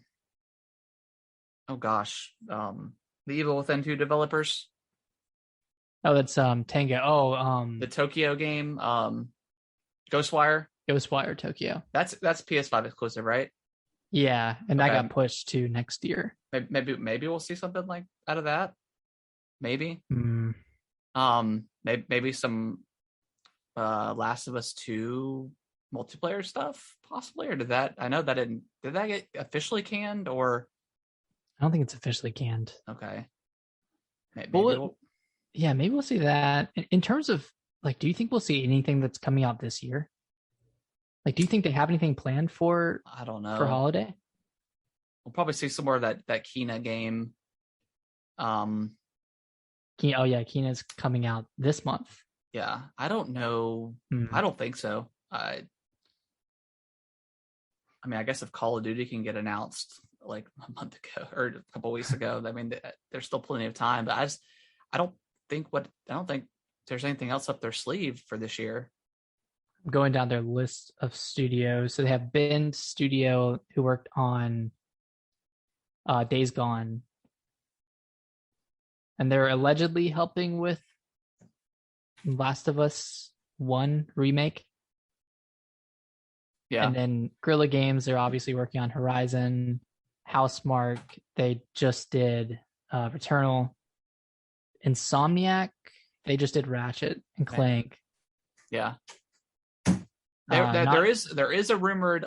gosh, the Evil Within 2 developers. Oh, that's Tango. Oh, The Tokyo game, Ghostwire. Ghostwire Tokyo. That's PS5 exclusive, right? Yeah, and that got pushed to next year. Maybe we'll see something like out of that. Maybe. Mm. Maybe some Last of Us 2 multiplayer stuff, possibly, or did that get officially canned, or I don't think it's officially canned. Okay. Maybe maybe we'll see that. In terms of like, do you think we'll see anything that's coming out this year? Like, do you think they have anything planned for? I don't know. For holiday? We'll probably see some more of that Kina game. Kina's coming out this month. Yeah, I don't know. I don't think so. I mean, I guess if Call of Duty can get announced like a month ago or a couple weeks ago, I mean, there's still plenty of time. But I don't think there's anything else up their sleeve for this year. I'm going down their list of studios. So they have Bend Studio, who worked on Days Gone, and they're allegedly helping with Last of Us 1 remake. Yeah. And then Guerrilla Games, they're obviously working on Horizon. Housemark, they just did Returnal. Insomniac, they just did Ratchet and Clank. Yeah. There is a rumored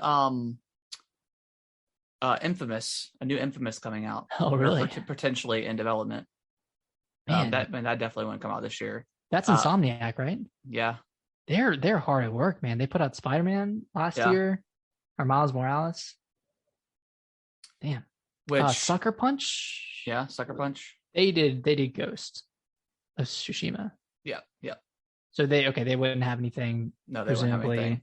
Infamous, a new Infamous coming out. Oh, really? Potentially in development. Man. That definitely won't come out this year. That's Insomniac, right? Yeah. They're hard at work, man. They put out Spider-Man last year, or Miles Morales. Damn. Which Sucker Punch? Yeah, Sucker Punch. They did Ghost of Tsushima. Yeah. So they wouldn't have anything. No, they wouldn't have anything.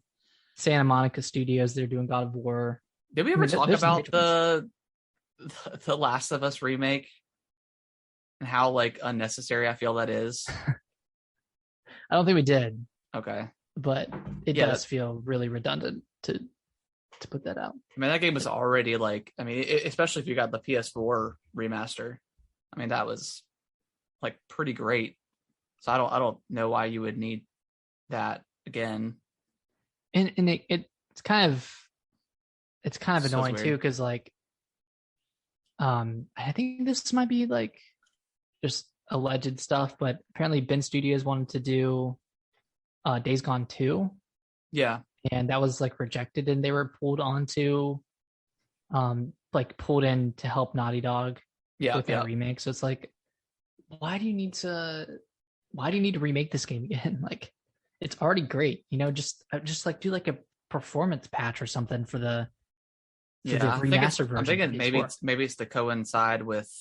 Santa Monica Studios, they're doing God of War. Did we ever talk about the Last of Us remake and how like unnecessary I feel that is? I don't think we did. Okay. But it does feel really redundant to put that out. I mean, that game was already like, especially if you got the PS4 remaster. I mean, that was like pretty great. So I don't know why you would need that again. And it's kind of annoying too, because like I think this might be like just alleged stuff, but apparently Ben Studios wanted to do Days Gone 2. Yeah. And that was like rejected, and they were pulled in to help Naughty Dog with that remake. So it's like, why do you need to remake this game again? Like, it's already great, just like do like a performance patch or something for the remastered version. I'm thinking maybe it's to coincide with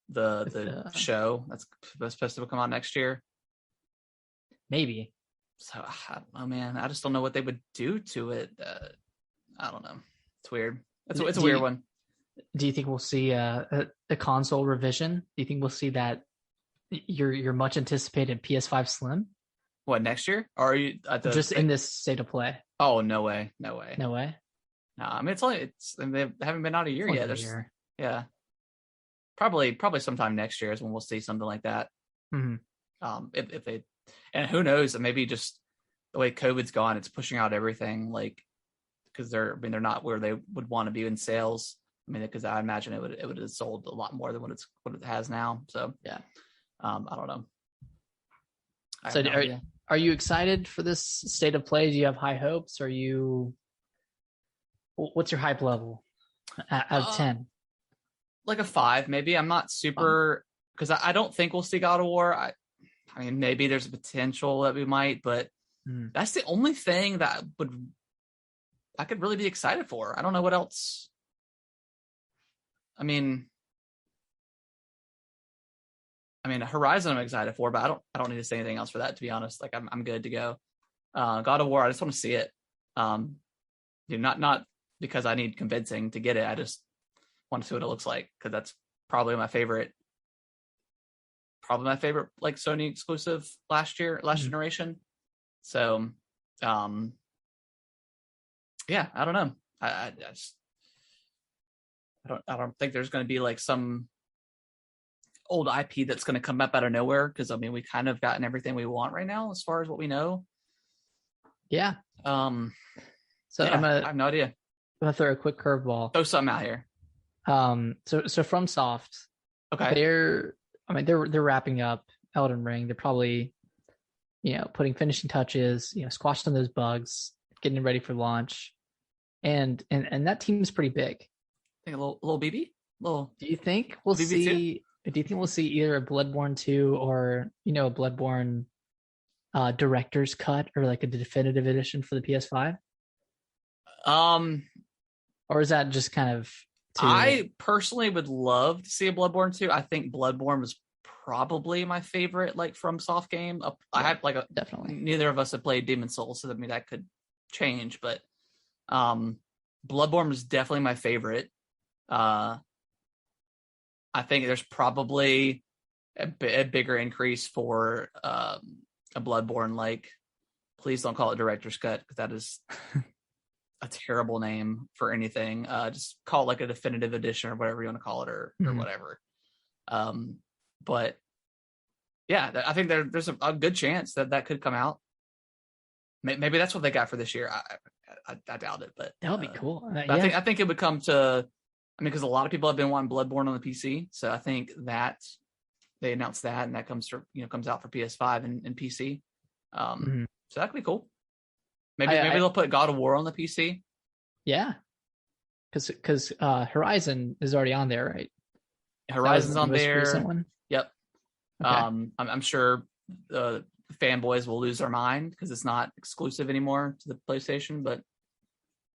the show that's supposed to come out next year. Maybe. So I don't know, man. I just don't know what they would do to it. I don't know. It's weird. It's a weird one. Do you think we'll see a console revision? Do you think we'll see that your much anticipated PS5 Slim? What, next year? Or are you just in this state of play? Oh, no way. No, I mean, they haven't been out a year yet. Yeah. Probably sometime next year is when we'll see something like that. Mm-hmm. If they, and who knows, maybe just the way COVID's gone, it's pushing out everything, like, because they're not where they would want to be in sales. I mean, because I imagine it would have sold a lot more than what it has now. So yeah, I don't know. So are you excited for this state of play? Do you have high hopes? What's your hype level out of 10? Like a 5, maybe. I'm not super, because I don't think we'll see God of War. I mean, maybe there's a potential that we might, but that's the only thing that I could really be excited for. I don't know what else. I mean, Horizon I'm excited for, but I don't need to say anything else for that, to be honest. Like, I'm good to go. God of War, I just want to see it. not because I need convincing to get it. I just want to see what it looks like, because that's probably my favorite like Sony exclusive last generation. So yeah, I don't know. I don't think there's going to be like some old IP that's going to come up out of nowhere, because I mean, we kind of gotten everything we want right now as far as what we know. Yeah. So yeah, I have no idea. I'm gonna throw a quick curveball. Throw something out here. So FromSoft, okay, they're wrapping up Elden Ring. They're probably, putting finishing touches, squashing those bugs, getting ready for launch, and that team is pretty big. I think a little BB. Little. Do you think we'll BB2? see? Do you think we'll see either a Bloodborne 2 or a Bloodborne director's cut, or like a definitive edition for the PS5? Or is that just kind of I personally would love to see a Bloodborne 2. I think Bloodborne was probably my favorite like FromSoft game. I have like definitely. Neither of us have played Demon's Souls, so I mean that could change, but Bloodborne was definitely my favorite. I think there's probably a bigger increase for a Bloodborne. Like, please don't call it director's cut, because that is a terrible name for anything. Just call it like a definitive edition or whatever you want to call it, or whatever. But yeah, I think there's a good chance that could come out. Maybe that's what they got for this year. I doubt it, but that would be cool. Yeah. I think it would come to. I mean, because a lot of people have been wanting Bloodborne on the PC, so I think that they announced that, and that comes out for PS5 and PC. So that could be cool. Maybe they'll put God of War on the PC. Yeah, because Horizon is already on there, right? Horizon's on there. Recent one? Yep. Okay. I'm sure the fanboys will lose their mind because it's not exclusive anymore to the PlayStation. But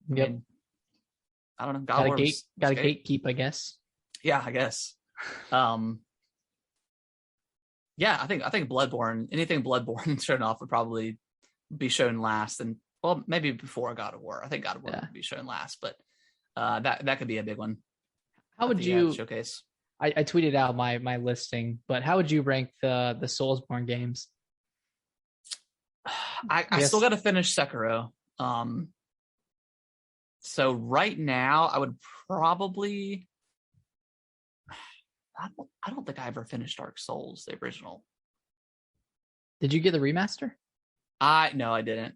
yep. I mean, I don't know. Got a gatekeep, I guess. Yeah, I guess. Yeah, I think Bloodborne, anything Bloodborne shown off would probably be shown last, and well, maybe before God of War. I think God of War would be shown last, but that could be a big one. How would you showcase? I tweeted out my listing, but how would you rank the Soulsborne games? I still got to finish Sekiro. So right now, I would probably. I don't think I ever finished Dark Souls, the original. Did you get the remaster? No, I didn't.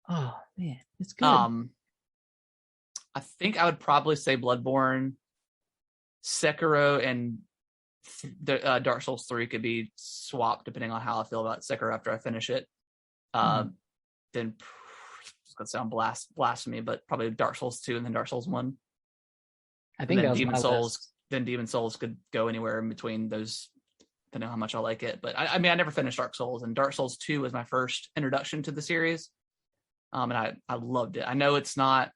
Oh man, it's good. I think I would probably say Bloodborne, Sekiro, and Dark Souls 3 could be swapped depending on how I feel about Sekiro after I finish it. Then it's gonna sound blasphemy, but probably Dark Souls 2 and then Dark Souls 1. I think that was Demon Souls. Then Demon Souls could go anywhere in between those, depending on how much I like it. But I mean, I never finished Dark Souls, and Dark Souls 2 was my first introduction to the series. And I loved it. I know it's not.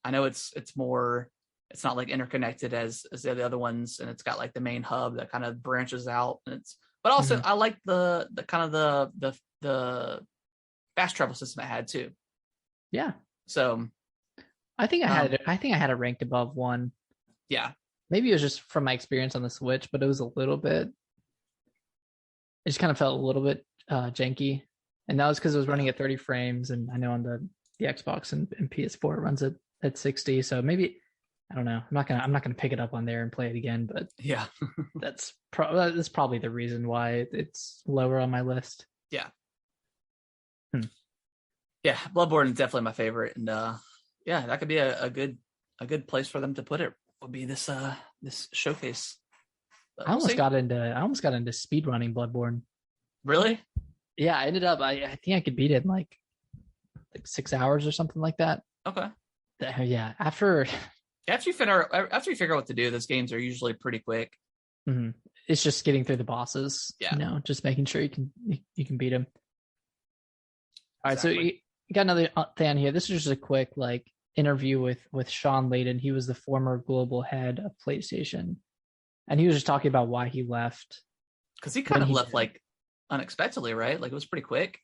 I know it's more. It's not like interconnected as the other ones, and it's got like the main hub that kind of branches out. And but also I like the kind of the fast travel system it had too. Yeah. So I think I had it ranked above 1. Yeah. Maybe it was just from my experience on the Switch, but it was a little bit. It just kind of felt a little bit janky, and that was because it was running at 30 frames, and I know on the Xbox and PS4 it runs at 60. So maybe I don't know. I'm not gonna pick it up on there and play it again. But yeah, that's probably the reason why it's lower on my list. Yeah. Yeah, Bloodborne is definitely my favorite, and yeah, that could be a good place for them to put it. Would be this showcase. I almost got into speedrunning Bloodborne. Really? Yeah, I ended up. I think I could beat it in like 6 hours or something like that. Okay. Yeah. After you figure out what to do, those games are usually pretty quick. Mm-hmm. It's just getting through the bosses. Yeah. Just making sure you can beat them. All right. Exactly. So you got another thing here. This is just a quick interview with Sean Layden. He was the former global head of PlayStation, and he was just talking about why he left. Because he kind of left unexpectedly, right? Like it was pretty quick.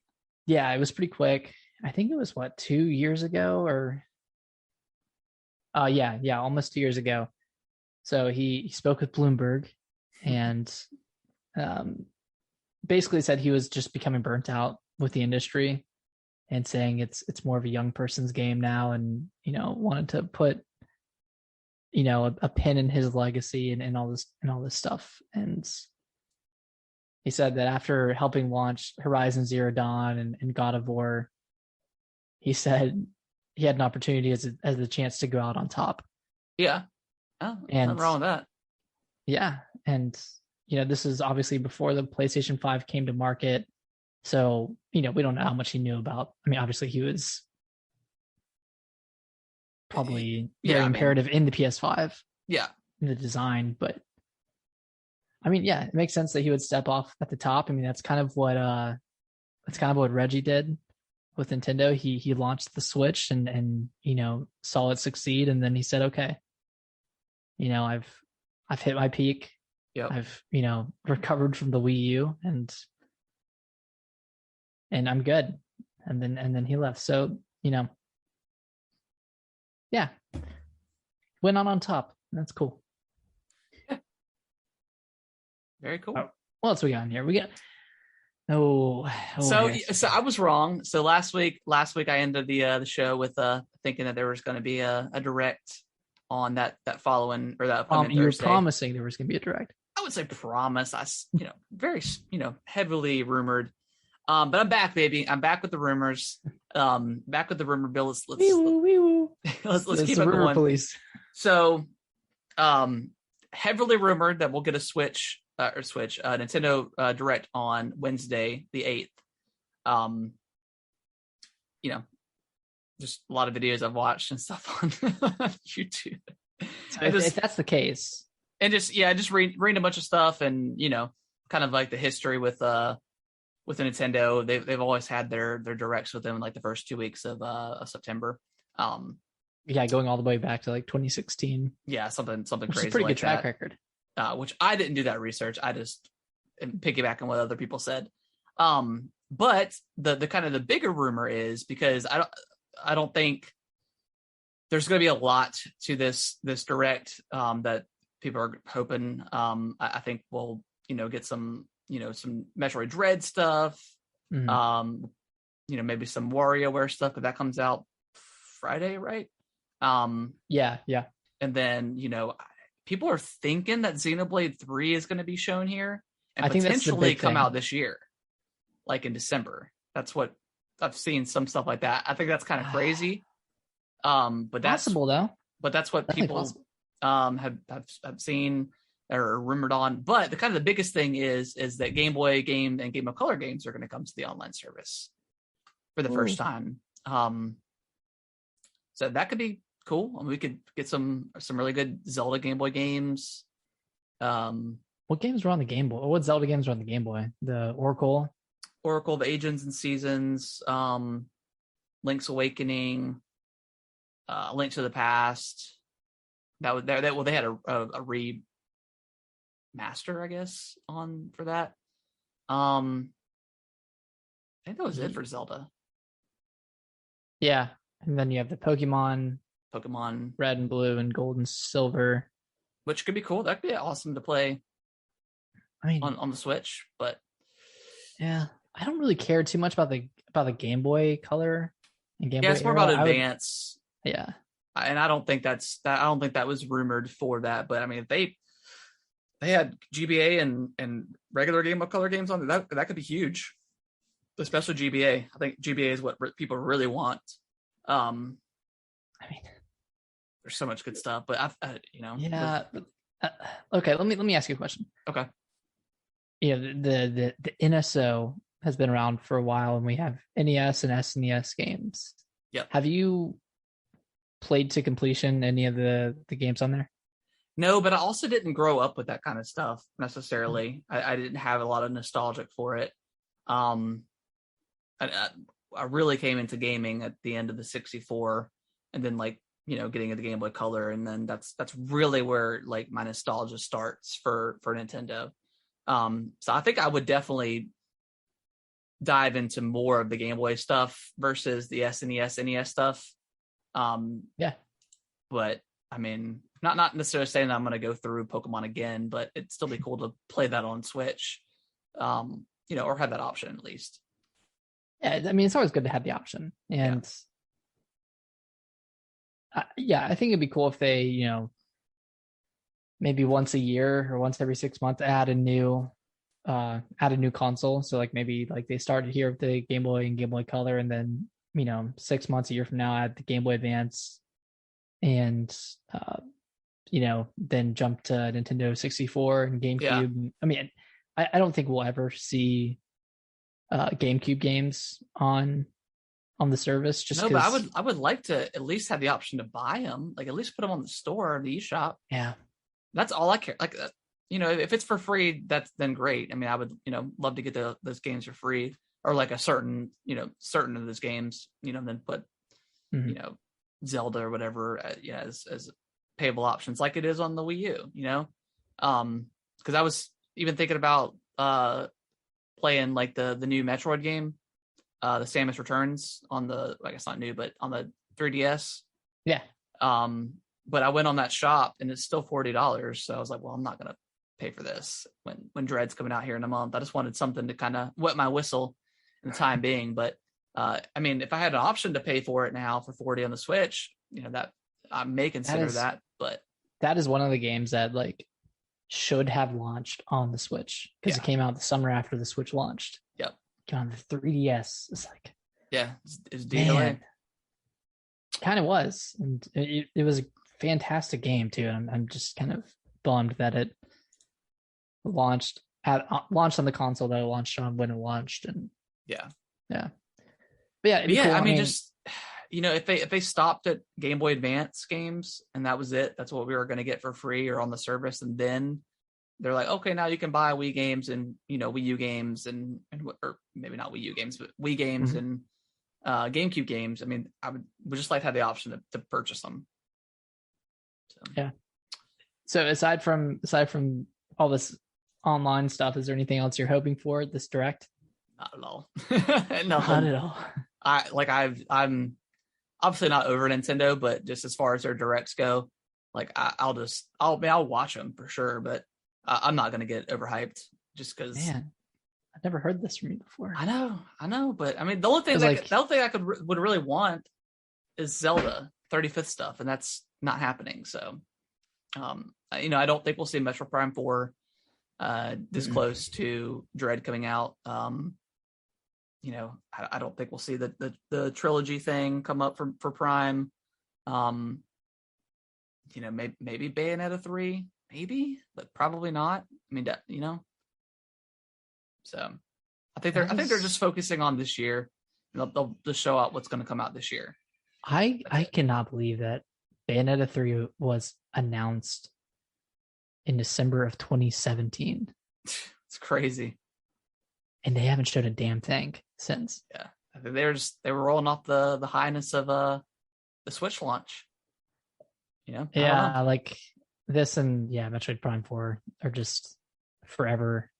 Yeah, it was pretty quick. I think it was 2 years ago, or Yeah, almost 2 years ago. So he spoke with Bloomberg and basically said he was just becoming burnt out with the industry and saying it's more of a young person's game now, and wanted to put a pin in his legacy and all this stuff. And he said that after helping launch Horizon Zero Dawn and God of War, he said he had an opportunity as a chance to go out on top. Yeah. Oh, nothing wrong with that. Yeah. And, this is obviously before the PlayStation 5 came to market. So, we don't know how much he knew about. I mean, obviously he was probably very imperative in the PS5. Yeah. In the design. But I mean, yeah, it makes sense that he would step off at the top. I mean, that's kind of what Reggie did with Nintendo. He launched the Switch and saw it succeed, and then he said, okay, I've hit my peak. Yep. I've recovered from the Wii U and I'm good. And then he left. So, yeah. Went on top. That's cool. Yeah. Very cool. Oh, what else we got in here? We got So I was wrong. So last week I ended the show with thinking that there was going to be a direct on that following or that upcoming you were Thursday. promising there was going to be a direct. I would say promise. Very heavily rumored. But I'm back, baby. I'm back with the rumors. Back with the rumor bill. Let's keep it going. Police. So, heavily rumored that we'll get a Nintendo Direct on Wednesday, the 8th. Just a lot of videos I've watched and stuff on YouTube. So if that's the case, and just reading a bunch of stuff and kind of like the history with the Nintendo, they've always had their directs with them in like the first 2 weeks of September. Going all the way back to like 2016. Yeah, something which crazy. Is a pretty like good track that. record. Which I didn't do that research. I just am piggybacking what other people said. But the kind of the bigger rumor is because I don't think there's going to be a lot to this direct that people are hoping. I think we'll get some some Metroid Dread stuff. Mm-hmm. Maybe some WarioWare stuff, but that comes out Friday, right? Yeah. And then people are thinking that Xenoblade 3 is going to be shown here and potentially come out this year, like in December. That's what I've seen, some stuff like that. I think that's kind of crazy. But that's possible though. But that's what people have seen or rumored on. But the biggest thing is that Game Boy game and Game of Color games are going to come to the online service for the first time. So that could be cool. I mean, we could get some really good Zelda Game Boy games. What games were on the Game Boy? What Zelda games were on the Game Boy? The Oracle, the Agents and Seasons, Link's Awakening, Link to the Past. They had a remaster, I guess, on for that. I think that was it for Zelda. Yeah, and then you have the Pokemon Red and Blue and Gold and Silver, which could be cool. That could be awesome to play. I mean, on the Switch, but yeah, I don't really care too much about the Game Boy Color and Game Boy. Yeah, it's more about Advance. Yeah, and I don't think that was rumored for that. But I mean, if they had GBA and regular Game Boy Color games on there, that could be huge. Especially GBA. I think GBA is what people really want. I mean, there's so much good stuff, but Yeah. Okay. Let me ask you a question. Okay. The NSO has been around for a while, and we have NES and SNES games. Yep. Have you played to completion any of the games on there? No, but I also didn't grow up with that kind of stuff necessarily. I didn't have a lot of nostalgic for it. I really came into gaming at the end of the 64, and then getting into Game Boy Color, and then that's really where like my nostalgia starts for Nintendo. So I think I would definitely dive into more of the Game Boy stuff versus the SNES, NES stuff. Yeah. but I mean, not necessarily saying that I'm going to go through Pokemon again, but it'd still be cool to play that on Switch, or have that option at least. Yeah, I mean, it's always good to have the option, and I think it'd be cool if they, maybe once a year or once every 6 months add a new console. So like maybe like they started here with the Game Boy and Game Boy Color, and then 6 months, a year from now, add the Game Boy Advance, and then jump to Nintendo 64 and GameCube. Yeah. I mean, I don't think we'll ever see GameCube games on the service. Just no, but I would like to at least have the option to buy them, like at least put them on the store or the eShop. Yeah, that's all I care. Like, if it's for free, that's then great. I mean, I would love to get those games for free, or like a certain of those games, then put Zelda or whatever as payable options, like it is on the Wii U. Because I was even thinking about playing like the new Metroid game, the Samus Returns on the, I guess not new, but on the 3DS. Yeah. But I went on that shop and it's still $40. So I was like, well, I'm not gonna pay for this when Dread's coming out here in a month. I just wanted something to kind of wet my whistle in the time being. But I mean, if I had an option to pay for it now for $40 on the Switch, that I may consider that. But that is one of the games that like should have launched on the Switch, because it came out the summer after the Switch launched. Yep. On the 3DS, it's like, it's DOA. Kind of was, and it was a fantastic game too. And I'm just kind of bummed that it launched on the console that it launched on when it launched. And but cool. I mean, just if they stopped at Game Boy Advance games and that was it, that's what we were going to get for free or on the service, and then they're like, okay, now you can buy Wii games and Wii U games and or maybe not Wii U games, but Wii games and GameCube games. I mean, I would just like to have the option to purchase them. So. Yeah. So aside from all this online stuff, is there anything else you're hoping for this Direct? Not at all. Not at all. I'm obviously not over Nintendo, but just as far as their Directs go, like I'll watch them for sure, but I'm not going to get overhyped just because. Man, I've never heard this from you before. I know, but I mean, the only thing I would really want is Zelda 35th stuff, and that's not happening. So, I don't think we'll see Metro Prime 4 this close to Dread coming out. I don't think we'll see the trilogy thing come up for Prime. Maybe Bayonetta 3. Maybe, but probably not. I mean, So, I think they're just focusing on this year. They'll just show out what's going to come out this year. I cannot believe that Bayonetta 3 was announced in December of 2017. It's crazy, and they haven't showed a damn thing since. Yeah, I think they were rolling off the highness of the Switch launch. Yeah, like. This and Metroid Prime 4 are just forever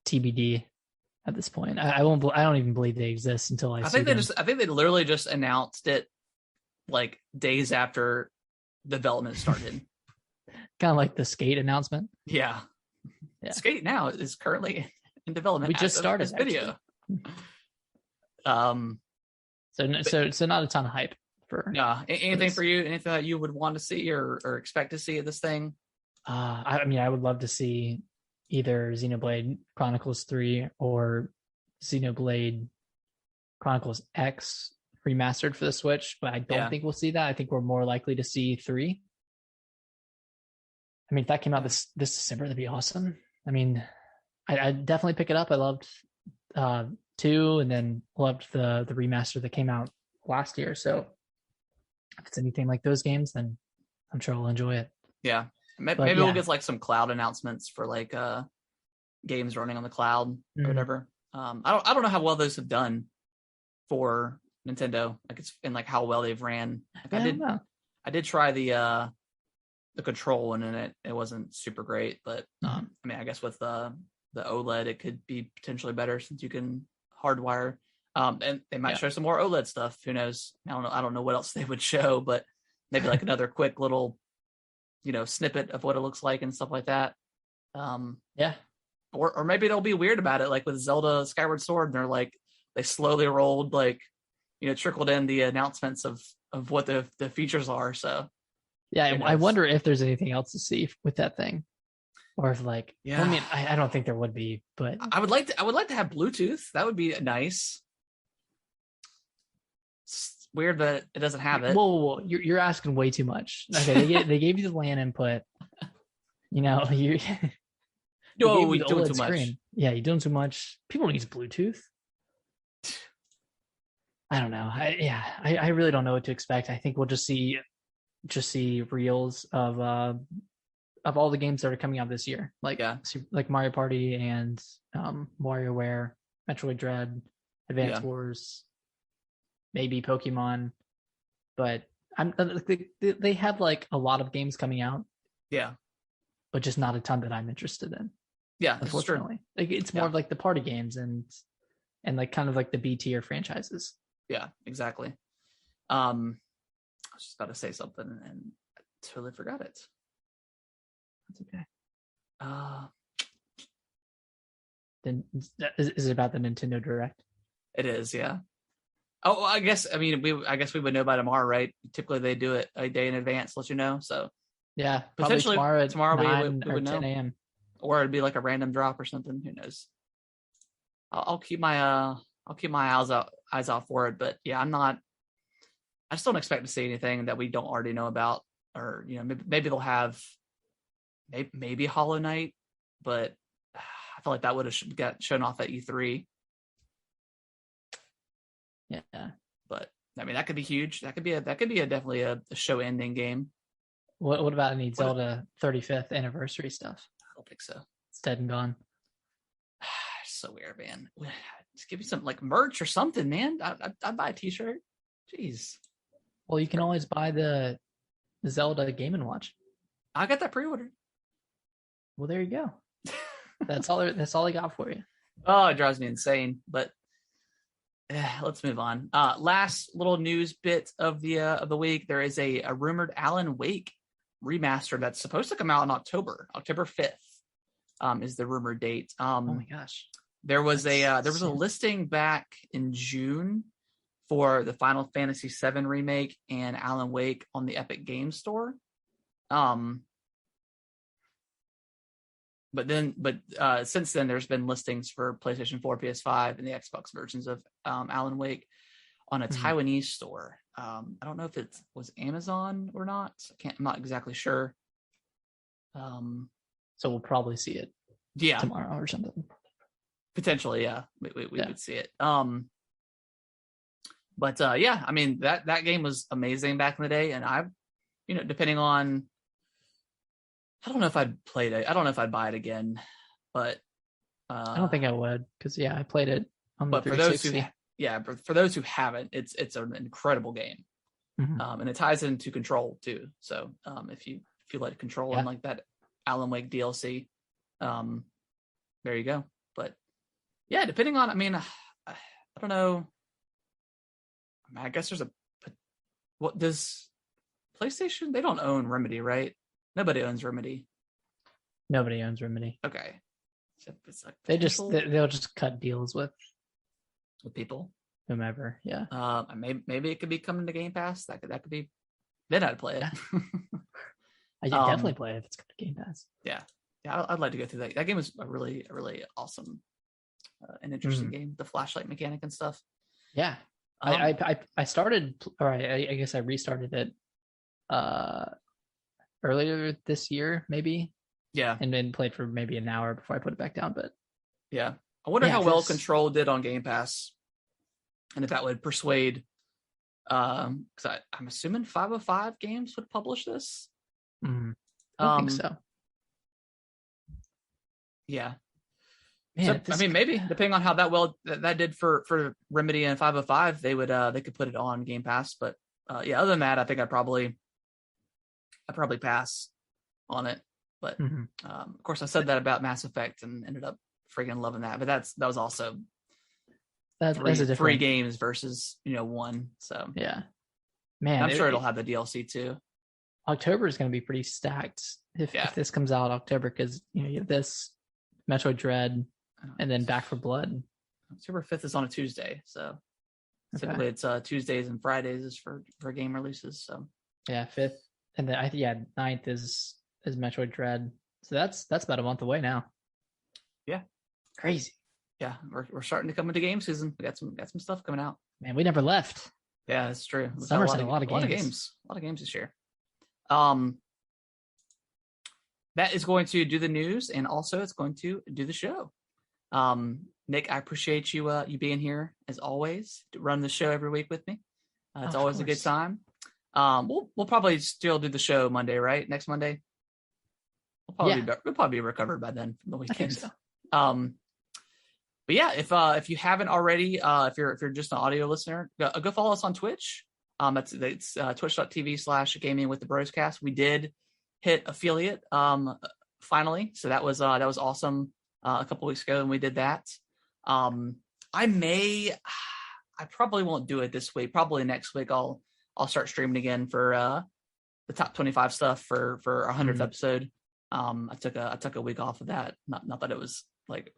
TBD at this point. I don't even believe they exist until I think they literally just announced it like days after development started. Kind of like the Skate announcement. Yeah. Skate now is currently in development. We just started this video. So not a ton of hype. Anything for you? Anything that you would want to see or expect to see at this thing? I mean, I would love to see either Xenoblade Chronicles 3 or Xenoblade Chronicles X remastered for the Switch, but I don't think we'll see that. I think we're more likely to see 3. I mean, if that came out this December, that'd be awesome. I mean, I'd definitely pick it up. I loved 2, and then loved the remaster that came out last year. So if it's anything like those games, then I'm sure I'll enjoy it. Yeah. Maybe we'll get like some cloud announcements for like games running on the cloud or whatever. I don't know how well those have done for Nintendo. Like it's in like how well they've ran. Like I did try the Control one, and it wasn't super great, but I mean, I guess with the OLED it could be potentially better since you can hardwire. And they might show some more OLED stuff. Who knows? I don't know what else they would show, but maybe like another quick little, snippet of what it looks like and stuff like that. Yeah. Or maybe they'll be weird about it, like with Zelda Skyward Sword, and they're like, they slowly rolled, like, trickled in the announcements of what the features are. So yeah, I wonder if there's anything else to see with that thing, or if like, yeah, well, I mean, I don't think there would be, but I would like to have Bluetooth. That would be nice. It's weird that it doesn't have it. Whoa. You're asking way too much. Okay, they gave you the LAN input. No, you're doing too much. Yeah, you're doing too much. People don't use Bluetooth. I don't know. I really don't know what to expect. I think we'll just see reels of all the games that are coming out this year, like Mario Party and WarioWare, Metroid Dread, Advance Wars, maybe Pokemon. But they have like a lot of games coming out. Yeah, but just not a ton that I'm interested in. Yeah, unfortunately, like it's more of like the party games and like kind of like the B tier franchises. Yeah, exactly. I was just about to say something and I totally forgot it. That's okay. Then is it about the Nintendo Direct? It is, yeah. Oh, I guess we would know by tomorrow, right? Typically they do it a day in advance, let you know. So yeah, potentially tomorrow we would know. 10 a.m. Or it'd be like a random drop or something. Who knows? I'll keep my eyes out for it. But yeah, I just don't expect to see anything that we don't already know about, or maybe they'll have maybe Hollow Knight, but I feel like that would have got shown off at E3. Yeah, but I mean that could be huge. That could be definitely a show ending game. What about any Zelda 35th anniversary stuff? I don't think so. It's dead and gone. It's so weird, man. Just give me some like merch or something, man. I'd buy a t-shirt. Jeez. Well, you can always buy the Zelda Game & Watch. I got that pre-ordered. Well, there you go. That's all I got for you. Oh, it drives me insane. But let's move on. Last little news bit of the week. There is a rumored Alan Wake remaster that's supposed to come out in October 5th. Is the rumored date. Oh my gosh. There was a listing back in June for the Final Fantasy VII remake and Alan Wake on the Epic Games Store. But since then, there's been listings for PlayStation 4, PS5, and the Xbox versions of Alan Wake on a Taiwanese store. I don't know if it was Amazon or not. I'm not exactly sure. So we'll probably see it. Yeah, tomorrow or something. Potentially, yeah, we would see it. But yeah, I mean that game was amazing back in the day, and depending on. I don't know if I'd played it. I don't know if I'd buy it again, but I don't think I would because I played it on the 360. For those who haven't, it's an incredible game, and it ties into Control too. So if you like Control and like that Alan Wake DLC, there you go. But yeah, depending on, I don't know. I guess there's what does PlayStation? They don't own Remedy, right? Nobody owns Remedy. Nobody owns Remedy. Okay. So it's like they'll just cut deals with people, whomever. Yeah. Maybe it could be coming to Game Pass. That could be. Then I'd play it. I definitely play it if it's coming to Game Pass. Yeah. I'd like to go through that. That game was a really awesome and interesting game. The flashlight mechanic and stuff. Yeah. I started, or I guess I restarted it earlier this year, maybe. Yeah. And then played for maybe an hour before I put it back down. But yeah, I wonder how well Control did on Game Pass, and if that would persuade. Because I'm assuming 505 Games would publish this. I think so. Yeah. Man, so, maybe depending on how that did for Remedy and 505, they could put it on Game Pass. But other than that, I think I'd probably pass on it. But of course, I said that about Mass Effect and ended up freaking loving that. But that was also three games versus one. So yeah, man, I'm sure it'll have the DLC too. October is going to be pretty stacked if this comes out October, because you have this Metroid Dread and then Back 4 Blood. October 5th is on a Tuesday, so typically it's Tuesdays and Fridays is for game releases. So 5th, and then 9th is Metroid Dread. So that's about a month away now. Yeah, crazy. Yeah, we're starting to come into game season. We got some stuff coming out. Man, we never left. Yeah, that's true. Summer's had a lot of games. A lot of games this year. That is going to do the news, and also it's going to do the show. Nick, I appreciate you being here as always to run the show every week with me. It's always a good time. We'll probably still do the show Monday, right? Next Monday. We'll probably be recovered by then from the weekend. I think so. But yeah, if you haven't already, if you're just an audio listener, go follow us on Twitch. It's twitch.tv/gaming with the broscast. We did hit affiliate finally, so that was awesome a couple weeks ago, and we did that. I probably won't do it this week. Probably next week I'll start streaming again for the top 25 stuff for our 100th episode. I took a week off of that. Not that it was like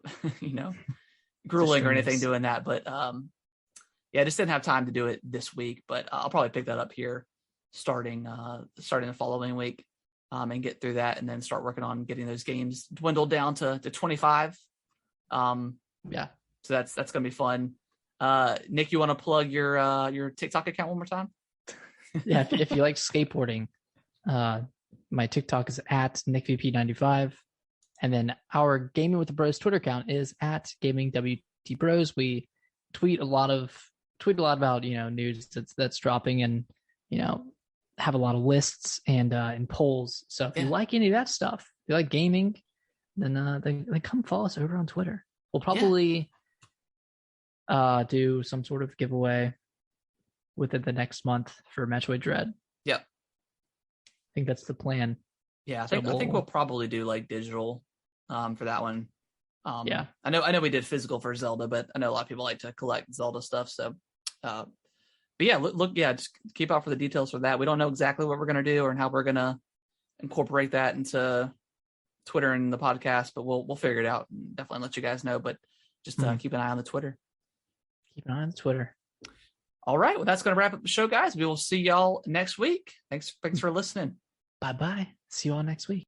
grueling or anything doing that, but I just didn't have time to do it this week. But I'll probably pick that up here starting the following week, and get through that, and then start working on getting those games dwindled down to 25. So that's gonna be fun. Nick, you want to plug your TikTok account one more time? Yeah, if you like skateboarding, my TikTok is at NickVP95, and then our Gaming with the Bros Twitter account is at GamingWTBros. We tweet a lot about news that's dropping, and have a lot of lists and polls. So if you like any of that stuff, if you like gaming, then come follow us over on Twitter. We'll probably do some sort of giveaway within the next month for Metroid Dread. Yep. I think that's the plan. Yeah, I think we'll probably do like digital for that one. Yeah. I know we did physical for Zelda, but I know a lot of people like to collect Zelda stuff. So but yeah, just keep out for the details for that. We don't know exactly what we're going to do or how we're going to incorporate that into Twitter and the podcast, but we'll figure it out and definitely let you guys know. But just keep an eye on the Twitter. Keep an eye on the Twitter. All right. Well, that's going to wrap up the show, guys. We will see y'all next week. Thanks for listening. Bye-bye. See you all next week.